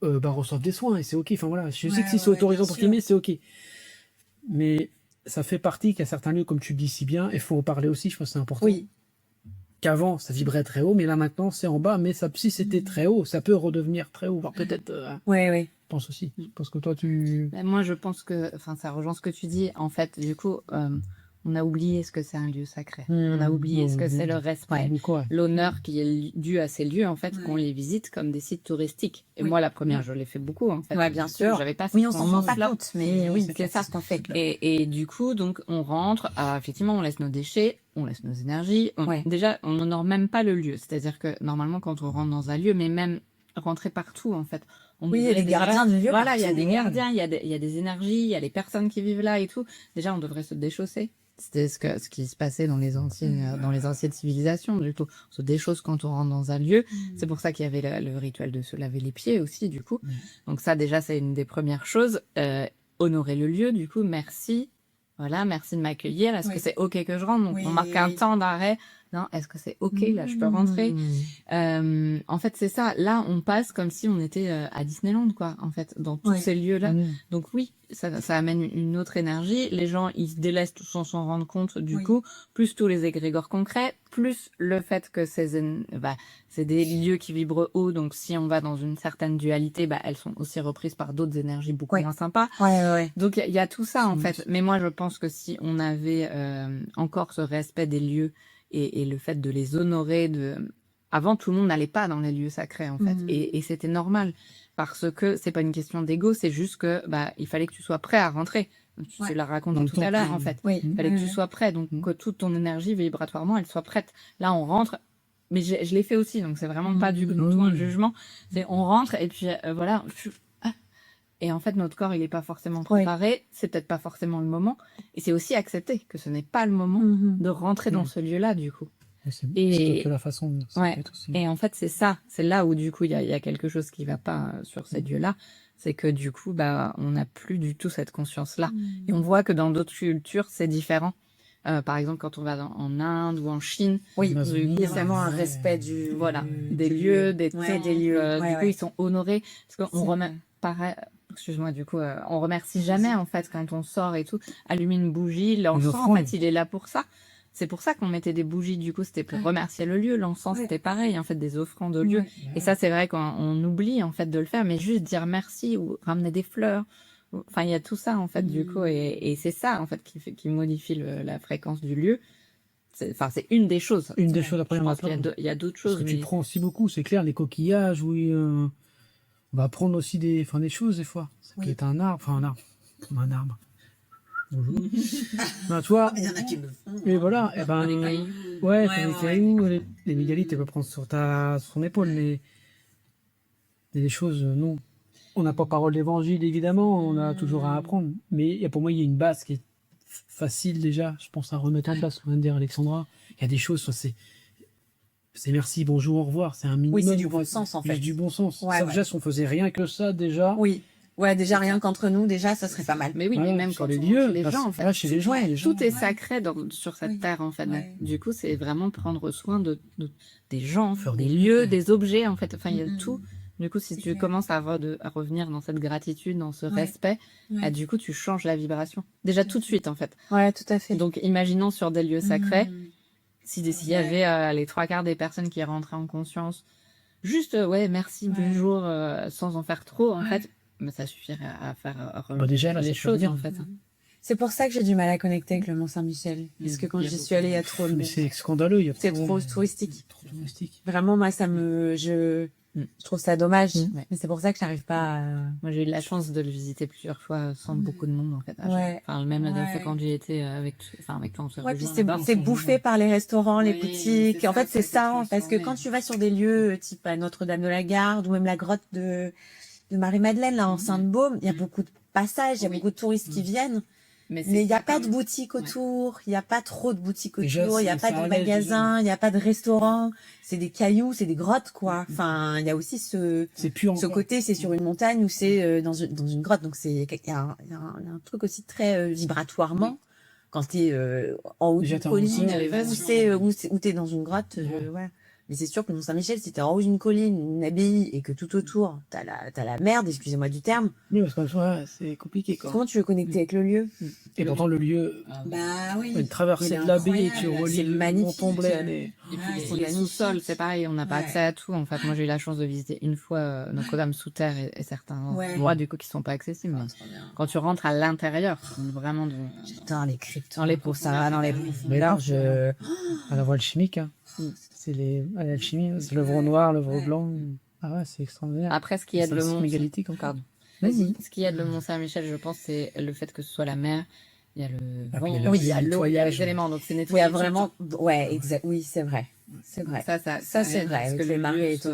reçoivent des soins, et c'est ok. Enfin, voilà, je sais que si c'est autorisé pour filmer, c'est ok. Mais ça fait partie qu'à certains lieux, comme tu le dis si bien, il faut en parler aussi, je pense que c'est important. Oui. Qu'avant, ça vibrait très haut, mais là, maintenant, c'est en bas. Mais ça, si c'était très haut, ça peut redevenir très haut, voire peut-être... Oui. Je pense aussi. Parce que toi, Moi, je pense que... Enfin, ça rejoint ce que tu dis. En fait, du coup... on a oublié ce que c'est un lieu sacré. On a oublié ce que c'est le respect, l'honneur qui est dû à ces lieux, en fait, qu'on les visite comme des sites touristiques. Et moi, la première, je l'ai fait beaucoup, en fait. Ouais, bien sûr. J'avais pas on s'en rend pas compte, mais c'est ça ce qu'on fait. Et du coup, donc, on rentre, effectivement, on laisse nos déchets, on laisse nos énergies. Déjà, on n'honore même pas le lieu. C'est-à-dire que, normalement, quand on rentre dans un lieu, mais même rentrer partout, en fait. Il y a des gardiens de lieu. Voilà, il y a des gardiens, il y a des énergies, il y a les personnes qui vivent là et tout. Déjà, on devrait se déchausser. C'était ce qui se passait dans les anciennes civilisations, du coup. On se déchausse quand on rentre dans un lieu. C'est pour ça qu'il y avait le rituel de se laver les pieds aussi, du coup. Donc ça, déjà, c'est une des premières choses. Honorer le lieu, du coup, merci. Voilà, merci de m'accueillir. Est-ce que c'est ok que je rentre? Donc, on marque un temps d'arrêt. Non, est-ce que c'est ok là, je peux rentrer. En fait, c'est ça. Là, on passe comme si on était à Disneyland, quoi. En fait, dans tous ces lieux-là. Donc oui, ça amène une autre énergie. Les gens, ils se délaissent sans s'en rendre compte. Du coup, plus tous les égrégores concrets, plus le fait que c'est des lieux qui vibrent haut. Donc si on va dans une certaine dualité, elles sont aussi reprises par d'autres énergies beaucoup moins sympas. Donc il y a tout ça en fait. Mais moi, je pense que si on avait encore ce respect des lieux et le fait de les honorer, avant tout le monde n'allait pas dans les lieux sacrés en fait, et c'était normal parce que c'est pas une question d'ego, c'est juste que il fallait que tu sois prêt à rentrer. Tu l'as raconté tout à l'heure en fait. Il fallait que tu sois prêt, donc que toute ton énergie vibratoirement elle soit prête. Là on rentre, mais je l'ai fait aussi, donc c'est vraiment pas du tout un jugement. C'est on rentre et puis voilà. Et en fait, notre corps, il est pas forcément préparé. C'est peut-être pas forcément le moment. Et c'est aussi accepter que ce n'est pas le moment de rentrer dans ce lieu-là, du coup. C'est que la façon de aussi. Et en fait, c'est ça. C'est là où, du coup, il y a quelque chose qui va pas sur ces lieux-là. C'est que, du coup, on n'a plus du tout cette conscience-là. Et on voit que dans d'autres cultures, c'est différent. Par exemple, quand on va en Inde ou en Chine, il y a vraiment un respect des lieux, des lieux. Du coup, ils sont honorés. Parce qu'on remet, excuse-moi, du coup, on remercie jamais, en fait, quand on sort et tout. Allumer une bougie, l'encens, en fait, il est là pour ça. C'est pour ça qu'on mettait des bougies, du coup, c'était pour remercier le lieu. L'encens, c'était pareil, en fait, des offrandes au lieu. Et ça, c'est vrai qu'on oublie, en fait, de le faire, mais juste dire merci ou ramener des fleurs. Enfin, il y a tout ça, en fait, du coup, et c'est ça, en fait, qui modifie la fréquence du lieu. C'est une des choses. Une des choses, après, il y a d'autres choses. Parce que tu prends aussi beaucoup, c'est clair, les coquillages, on va prendre aussi des choses, des fois. Ça peut être un arbre, un arbre. Bonjour. Toi, il y en a qui me font. Et voilà, les cailloux, les mégalithes, tu peux prendre sur son épaule, mais des choses, non. On n'a pas parole d'évangile, évidemment, on a toujours à apprendre. Mais pour moi, il y a une base qui est facile déjà, je pense, à remettre en place, on vient de dire, Alexandra. Il y a des choses, c'est merci, bonjour, au revoir, c'est un minimum. Oui, c'est du bon sens, en fait. C'est du bon sens. Déjà, si on faisait rien que ça, déjà. Oui. Ouais, déjà rien qu'entre nous, déjà, ça serait pas mal. Mais oui, mais même sur les lieux, les gens, en fait. Chez les gens, tout est sacré sur cette terre, en fait. Du coup, c'est vraiment prendre soin des gens, des lieux, des objets, en fait. Enfin, il y a tout. Du coup, si tu commences à revenir dans cette gratitude, dans ce respect, du coup, tu changes la vibration. Déjà tout de suite, en fait. Ouais, tout à fait. Donc, imaginons sur des lieux sacrés, s'il y avait les 3/4 des personnes qui rentraient en conscience, juste, merci, bonjour, sans en faire trop, en fait, mais ça suffirait à faire déjà, là, les choses, en fait. C'est pour ça que j'ai du mal à connecter avec le Mont-Saint-Michel. Parce que quand j'y suis allée, il y a trop de... Mais c'est scandaleux, c'est trop touristique. Vraiment, moi, je trouve ça dommage. Mais c'est pour ça que j'arrive pas à... Moi, j'ai eu la chance de le visiter plusieurs fois sans beaucoup de monde, en fait. Enfin, même la dernière fois quand j'y étais avec toi, on se puis c'est bouffé par les restaurants, les boutiques. En fait, c'est ça. Parce que quand tu vas sur des lieux, type à Notre-Dame de la Garde, ou même la grotte de Marie-Madeleine, là, en Sainte-Baume, il y a beaucoup de passages, il y a beaucoup de touristes qui viennent. Mais il n'y a pas de boutique autour, il n'y a pas trop de boutiques autour, il n'y a pas de magasins, il n'y a pas de restaurants. C'est des cailloux, c'est des grottes, quoi. Enfin, il y a aussi ce côté, c'est sur une montagne ou c'est dans une grotte. Donc il y a un truc aussi très vibratoirement. Quand t'es en haut d'une colline, où t'es dans une grotte, Mais c'est sûr que le Mont-Saint-Michel, si t'es en haut d'une colline, une abbaye, et que tout autour, t'as la merde, excusez-moi du terme. Oui, parce que c'est compliqué, quoi. Comment tu veux connecter avec le lieu? Et pourtant, le lieu, une traversée de l'abbaye, tu relis le Mont-Tremblant. Et puis les sous-sols, c'est pareil, on n'a pas accès à tout. En fait, moi, j'ai eu la chance de visiter une fois Notre-Dame sous terre et certains endroits, du coup, qui sont pas accessibles. Quand tu rentres à l'intérieur, vraiment J'adore les cryptes. Dans les profondeurs, dans les profondeurs, à la voile chimique, c'est l'alchimie, c'est l'œuvre noir, l'œuvre blanc. Ah ouais, c'est extraordinaire. Après, ce qui aide le Mont mégalithique encore. Vas-y. Ce qui aide le Mont Saint-Michel, je pense, c'est le fait que ce soit la mer. Il y a il y a l'eau, il y a les éléments, donc c'est nettoyé. Oui, vraiment, exact. Oui, c'est vrai. C'est vrai. Ça, c'est vrai. Parce que les marées et tout,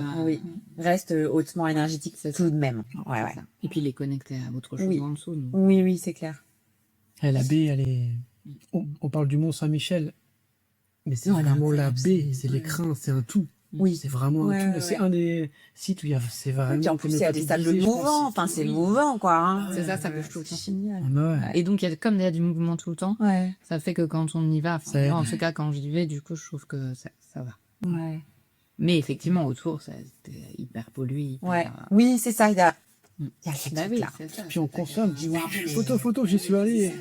reste hautement énergétique tout de même. Ouais. Et puis, les connecter à autre chose en dessous. Donc. Oui, c'est clair. La baie, elle est... On parle du Mont Saint-Michel, mais c'est vraiment la baie, c'est l'écrin, c'est un tout. Oui. C'est vraiment c'est un des sites où c'est vraiment. Et en plus, il y a des tables mouvants. Enfin, c'est mouvant, quoi. Hein. C'est ça bouge tout le temps. Génial. Et donc, comme il y a du mouvement tout le temps, ça fait que quand on y va, moi, en tout cas, quand j'y vais, du coup, je trouve que ça va. Ouais. Mais effectivement, autour, c'était hyper pollué. Oui, c'est ça. Il y a là. Puis on consomme. Photo, j'y suis allé.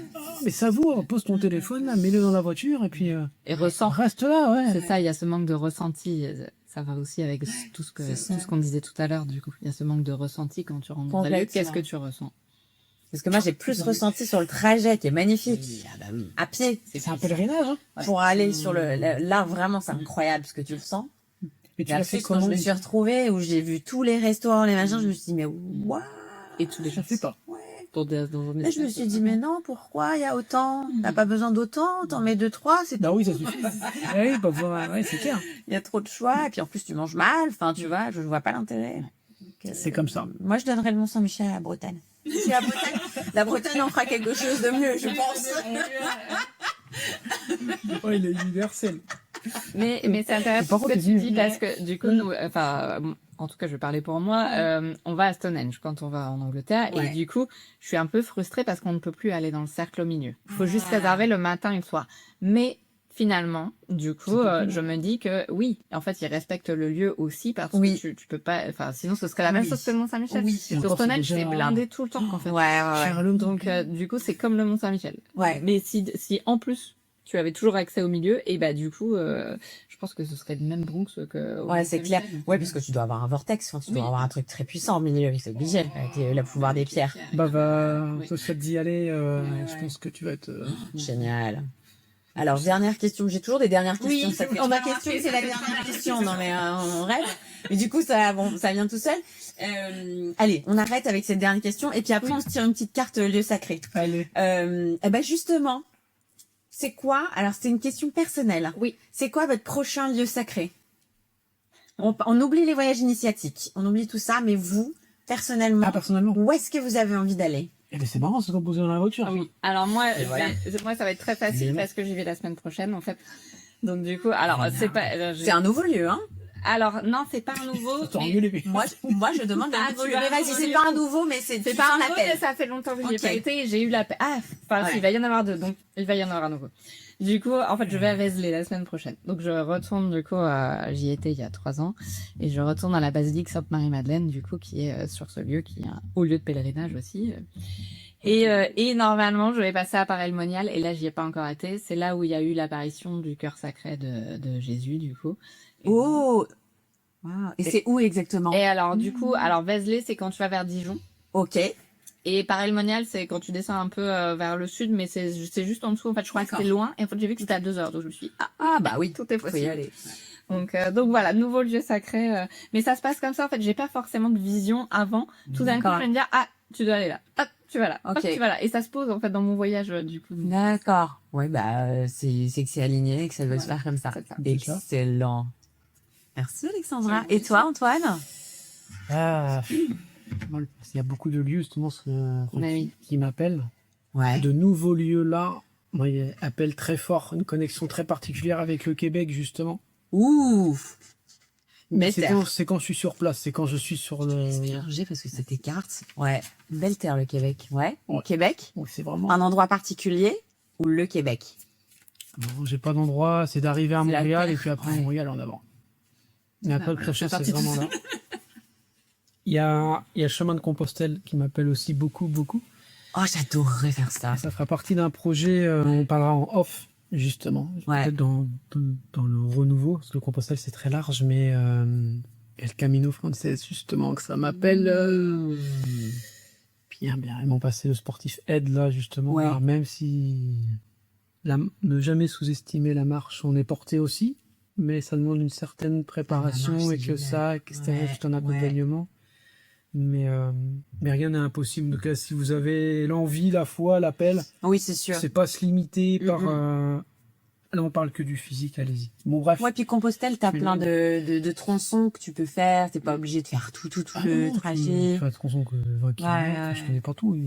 Mais savoure, pose ton téléphone là, mets-le dans la voiture et puis. Et ressens. Reste là, C'est ça, il y a ce manque de ressenti. Ça va aussi avec tout ce qu'on disait tout à l'heure, du coup. Il y a ce manque de ressenti quand tu rentres dans la lieu. Qu'est-ce que tu ressens? Parce que moi, j'ai plus ressenti sur le trajet qui est magnifique. À pied. C'est un pèlerinage, hein. Pour aller sur là, vraiment, c'est incroyable ce que tu ressens. Mais tu l'as fait quand je me suis retrouvée, où j'ai vu tous les restaurants, les machins, je me suis dit, mais waouh! Et tous les gens. Je sais pas. Et je me suis dit, mais non, pourquoi il y a autant? T'as pas besoin d'autant, t'en mets 2, 3, c'est tout. Ah oui, ça suffit. Oui, c'est clair. Il y a trop de choix, et puis en plus, tu manges mal, enfin, tu vois, je ne vois pas l'intérêt. C'est comme ça. Moi, je donnerais le Mont-Saint-Michel à la Bretagne. Si la Bretagne en fera quelque chose de mieux, je pense. Il est universel. Mais c'est intéressant ce que tu dis parce que du coup, en tout cas, je vais parler pour moi, on va à Stonehenge quand on va en Angleterre et du coup, je suis un peu frustrée parce qu'on ne peut plus aller dans le cercle au milieu. Il faut juste réserver le matin et le soir. Mais finalement, du coup, je me dis que oui, en fait, ils respectent le lieu aussi parce que tu peux pas, sinon ce serait la même chose que le Mont-Saint-Michel. Sur Stonehenge, c'est blindé tout le temps, en fait. Donc, du coup, c'est comme le Mont-Saint-Michel. Mais si en plus, tu avais toujours accès au milieu, et bah, du coup, je pense que ce serait le même Bronx que... c'est clair. Parce que tu dois avoir un vortex, tu dois avoir un truc très puissant au milieu, c'est obligé, avec le pouvoir des pierres. Je te souhaite d'y aller, je pense que tu vas être... Génial. Alors, dernière question. J'ai toujours des dernières questions. Ma question, c'est la dernière question. Non, mais on rêve. Mais du coup, ça vient tout seul. Allez, on arrête avec cette dernière question. Et puis après, on se tire une petite carte lieu sacré. Allez. Justement, c'est quoi? Alors, c'est une question personnelle. Oui. C'est quoi votre prochain lieu sacré? On oublie les voyages initiatiques. On oublie tout ça. Mais vous, personnellement, où est-ce que vous avez envie d'aller? C'est marrant, c'est qu'on posait dans la voiture. Oui. Alors moi, ça va être très facile parce que j'y vais la semaine prochaine, en fait. Donc du coup, alors c'est un nouveau lieu, hein? Alors non, c'est pas un nouveau. Moi, je demande un nouveau lieu. Mais vas-y, c'est pas un nouveau, mais c'est pas un nouveau, mais ça fait longtemps que j'y ai pas été. Et j'ai eu la. Il va y en avoir deux, donc il va y en avoir un nouveau. Du coup, en fait, je vais à Vézelay la semaine prochaine. Donc, je retourne, du coup, j'y étais il y a 3 ans. Et je retourne à la basilique Sainte-Marie-Madeleine, du coup, qui est sur ce lieu, qui est un haut lieu de pèlerinage aussi. Et normalement, je vais passer à Paray-le-Monial. Et là, j'y ai pas encore été. C'est là où il y a eu l'apparition du cœur sacré de Jésus, du coup. Et c'est où exactement? Et alors, du coup, Vézelay, c'est quand tu vas vers Dijon. Ok. Et Paray-le-Monial, c'est quand tu descends un peu vers le sud, mais c'est juste en dessous. En fait, je crois que c'est loin. Et en fait, j'ai vu que c'était à 2 heures. Donc, je me suis dit, oui, tout est possible. Faut y aller. Donc voilà, nouveau lieu sacré. Mais ça se passe comme ça. En fait, j'ai pas forcément de vision avant. Tout d'un coup, je vais me dire, tu dois aller là. Hop, tu vas là. Hop, tu vas là. Et ça se pose, en fait, dans mon voyage, du coup. D'accord. Ouais, c'est que c'est aligné et que ça doit se faire comme ça. Excellent. Merci, Alexandra. Et toi, Antoine? Il y a beaucoup de lieux justement qui m'appellent. De nouveaux lieux là, ils appellent très fort, une connexion très particulière avec le Québec justement. Ouf. Mais c'est quand je suis sur place, c'est quand je suis sur le. J'ai parce que ça t'écarte. Ouais. Belle terre le Québec. Ouais. Québec. C'est vraiment. Un endroit particulier ou le Québec? Non, j'ai pas d'endroit. C'est d'arriver à Montréal et puis après Montréal en avant. Mais après le crochet, c'est vraiment là. Il y a le chemin de Compostelle qui m'appelle aussi beaucoup. Oh, j'adorerais faire ça. Ça fera partie d'un projet, on parlera en off, justement. Peut-être dans le renouveau, parce que le Compostelle, c'est très large, mais et le Camino Frances, justement, que ça m'appelle. Bien, ils m'ont passé le sportif aide, là, justement. Alors, même si ne jamais sous-estimer la marche, on est porté aussi, mais ça demande une certaine préparation avec le sac, etc., juste un accompagnement. Mais rien n'est impossible. Donc là, si vous avez l'envie, la foi, l'appel, oui, c'est sûr. C'est pas se limiter par. Là, on parle que du physique. Allez-y. Bon, bref. Ouais, puis Compostelle, t'as plein de tronçons que tu peux faire. T'es pas obligé de faire tout le trajet. Tu fais un tronçon que 20 km. Je connais pas tout.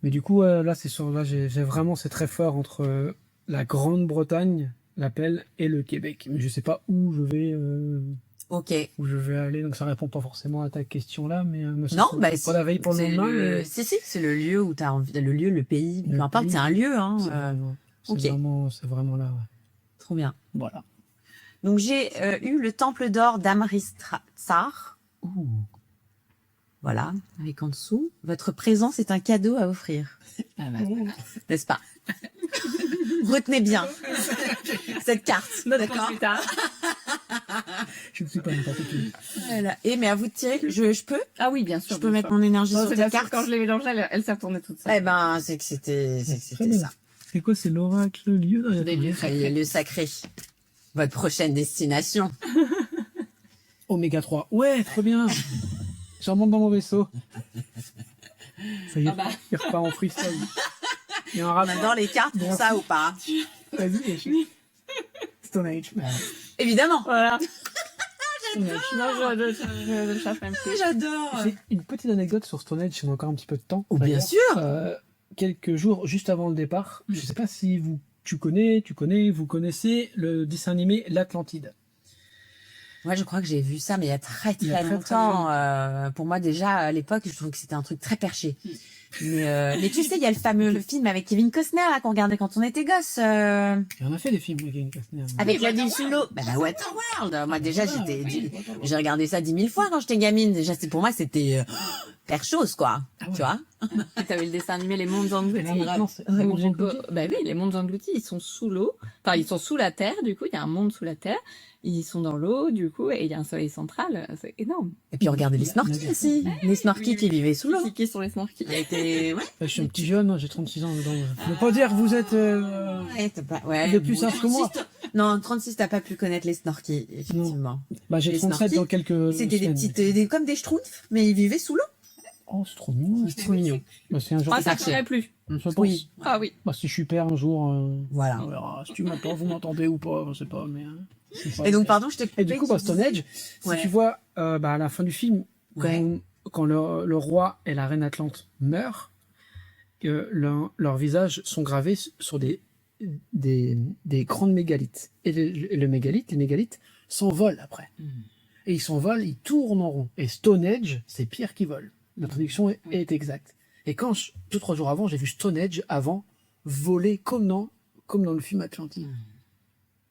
Mais du coup, là, c'est j'ai vraiment c'est très fort entre la Grande-Bretagne, l'appel et le Québec. Mais je sais pas où je vais. Ok. Où je vais aller, donc ça répond pas forcément à ta question là, mais non, bah pas la veille pour le lendemain. Si, c'est le lieu où t'as envie, le pays, peu importe, c'est un lieu, hein. C'est vraiment là, ouais. Trop bien. Voilà. Donc j'ai eu le temple d'or d'Amritsar. Voilà, avec en dessous, votre présence est un cadeau à offrir. N'est-ce pas? Retenez bien cette carte. D'accord. Je ne suis pas n'importe qui. Voilà. Et mais à vous de tirer. Je peux? Ah oui, bien sûr. Je peux mettre mon énergie sur cette carte. Quand je l'ai mélangée, elle s'est retournée toute seule. Eh ben, c'est que c'était ça. C'est quoi, c'est l'oracle, le lieu? Le lieu sacré. Votre prochaine destination. Oméga 3. Ouais, trop bien. Je remonte dans mon vaisseau. Ça y est, il repart en freestyle. Il y a un rat. On adore les cartes pour ça ou pas? Vas-y, Stone Age. Évidemment. Voilà. Je cherche même plus. J'adore. J'ai une petite anecdote sur Stone Age, si on a encore un petit peu de temps. Oh, bien sûr. Quelques jours juste avant le départ, je sais pas si vous connaissez le dessin animé L'Atlantide. Moi, je crois que j'ai vu ça, mais il y a très longtemps. Pour moi, déjà, à l'époque, je trouvais que c'était un truc très perché. Mais tu sais, il y a le film avec Kevin Costner, là, qu'on regardait quand on était gosse. Il y en a fait des films avec Kevin Costner. Avec la vie sous l'eau. Bah, Waterworld. Moi, déjà, j'ai regardé ça 10 000 fois quand j'étais gamine. Déjà, pour moi, c'était chose, quoi. Tu vois? Et t'avais le dessin animé Les Mondes Engloutis. Bah oui, Les Mondes Engloutis, ils sont sous l'eau. Enfin, ils sont sous la terre, du coup, il y a un monde sous la terre. Ils sont dans l'eau, du coup, et il y a un soleil central. C'est énorme. Et puis, regardez les snorkies aussi. Les snorkies qui vivaient sous l'eau. Qui sont les snorkies? Je suis un petit jeune, j'ai 36 ans dedans. Je veux pas dire que vous êtes de plus sage que moi. Non, 36, t'as pas pu connaître les snorkies, effectivement. Bah, j'ai 37 dans quelques C'était des petites, comme des schtroumpfs, mais ils vivaient sous l'eau. Oh, c'est trop mignon. C'est trop mignon. Bah, c'est un jour. Ah, ça ne plus. Oui. Ah oui. Bah, si je suis père un jour, voilà. On verra. Si tu m'entends, vous m'entendez ou pas, je sais pas, mais. Et donc, pardon, je te Et du coup, Stone Age, si tu vois, à la fin du film, quand le roi et la reine Atlante meurent, leurs visages sont gravés sur des grandes mégalithes. Et les mégalithes s'envolent après. Et ils s'envolent, ils tournent en rond. Et Stone Age, c'est Pierre qui vole. La traduction est exacte. Et quand 2-3 jours avant, j'ai vu Stone Age voler comme dans le film Atlantide.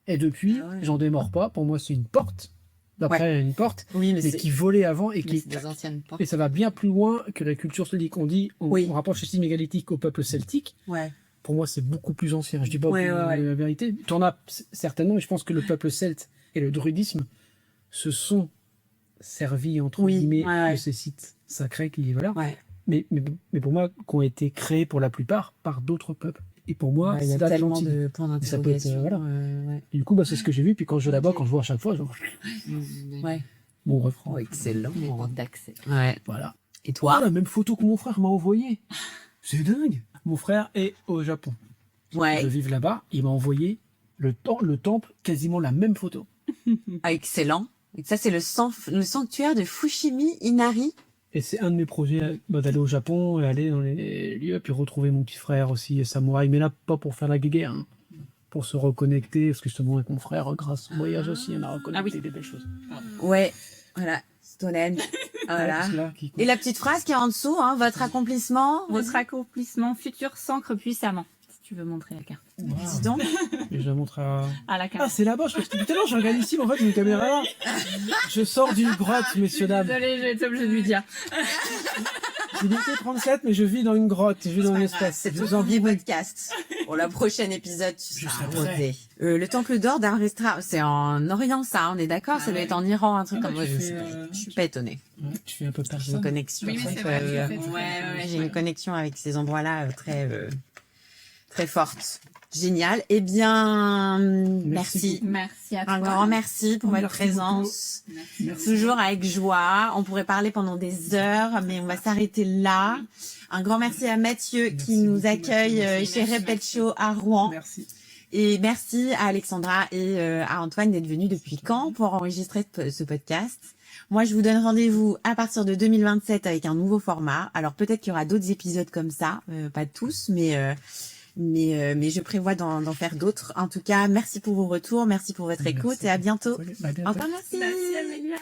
Et depuis, j'en démords pas. Pour moi, c'est une porte. D'après une porte. Oui, mais qui volait avant et qui. Des anciennes portes. Et ça va bien plus loin que la culture celtique. On dit, on rapproche le style mégalithique au peuple celtique. Ouais. Pour moi, c'est beaucoup plus ancien. Je dis pas la vérité. Tu en as certainement, mais je pense que le peuple celte et le druidisme se sont servis, entre guillemets, de ces sites sacrés qui, voilà. Ouais. Mais pour moi, qui ont été créés pour la plupart par d'autres peuples. Et pour moi, il y a tellement de points d'interrogation. Et du coup, c'est ce que j'ai vu. Puis quand je vais là-bas, quand je vois à chaque fois, genre. Mon refrain. Oh, excellent. D'accès. Ouais. Voilà. Et toi? La même photo que mon frère m'a envoyée. C'est dingue. Mon frère est au Japon. Ouais. Je vis là-bas. Il m'a envoyé le temple, quasiment la même photo. Ah, excellent. Et ça, c'est le sanctuaire de Fushimi Inari. Et c'est un de mes projets d'aller au Japon et aller dans les lieux, puis retrouver mon petit frère aussi, samouraï, mais là, pas pour faire la guerre, hein, pour se reconnecter, parce que justement, avec mon frère, grâce au voyage aussi, on a reconnecté des belles choses. Ouais, voilà, Stonehenge, voilà. Et la petite phrase qui est en dessous, hein, votre accomplissement futur s'ancre puissamment. Si tu veux montrer la carte. Wow. Dis donc. Et je la montre à la carte. Ah, c'est là-bas, je pense que tout à l'heure, je regarde ici, mais en fait, une caméra là. Je sors d'une grotte, messieurs, dames. Désolée, je vais être obligée de lui dire. J'ai dit 37, mais je vis dans une grotte, je vis dans l'espace. C'est aux envies podcast. Pour le prochain épisode, tu seras rodé. Le temple d'or d'Amritsar, c'est en Orient, ça, on est d'accord? Ça doit être en Iran, un truc comme ça. Je suis pas étonnée. Ouais, tu fais un peu personne. J'ai une connexion. Oui, mais c'est vrai. J'ai une connexion avec ces endroits-là très forte. Génial. Eh bien, merci. Merci à toi. Un grand merci pour votre présence. Merci. Toujours avec joie. On pourrait parler pendant des heures, mais on va s'arrêter là. Un grand merci à Mathieu qui nous accueille chez Repet Show à Rouen. Merci. Et merci à Alexandra et à Antoine d'être venus depuis Caen pour enregistrer ce podcast. Moi, je vous donne rendez-vous à partir de 2027 avec un nouveau format. Alors peut-être qu'il y aura d'autres épisodes comme ça, pas tous, mais Mais je prévois d'en faire d'autres. En tout cas, merci pour vos retours, merci pour votre écoute et à bientôt. Encore merci. Merci Amélia.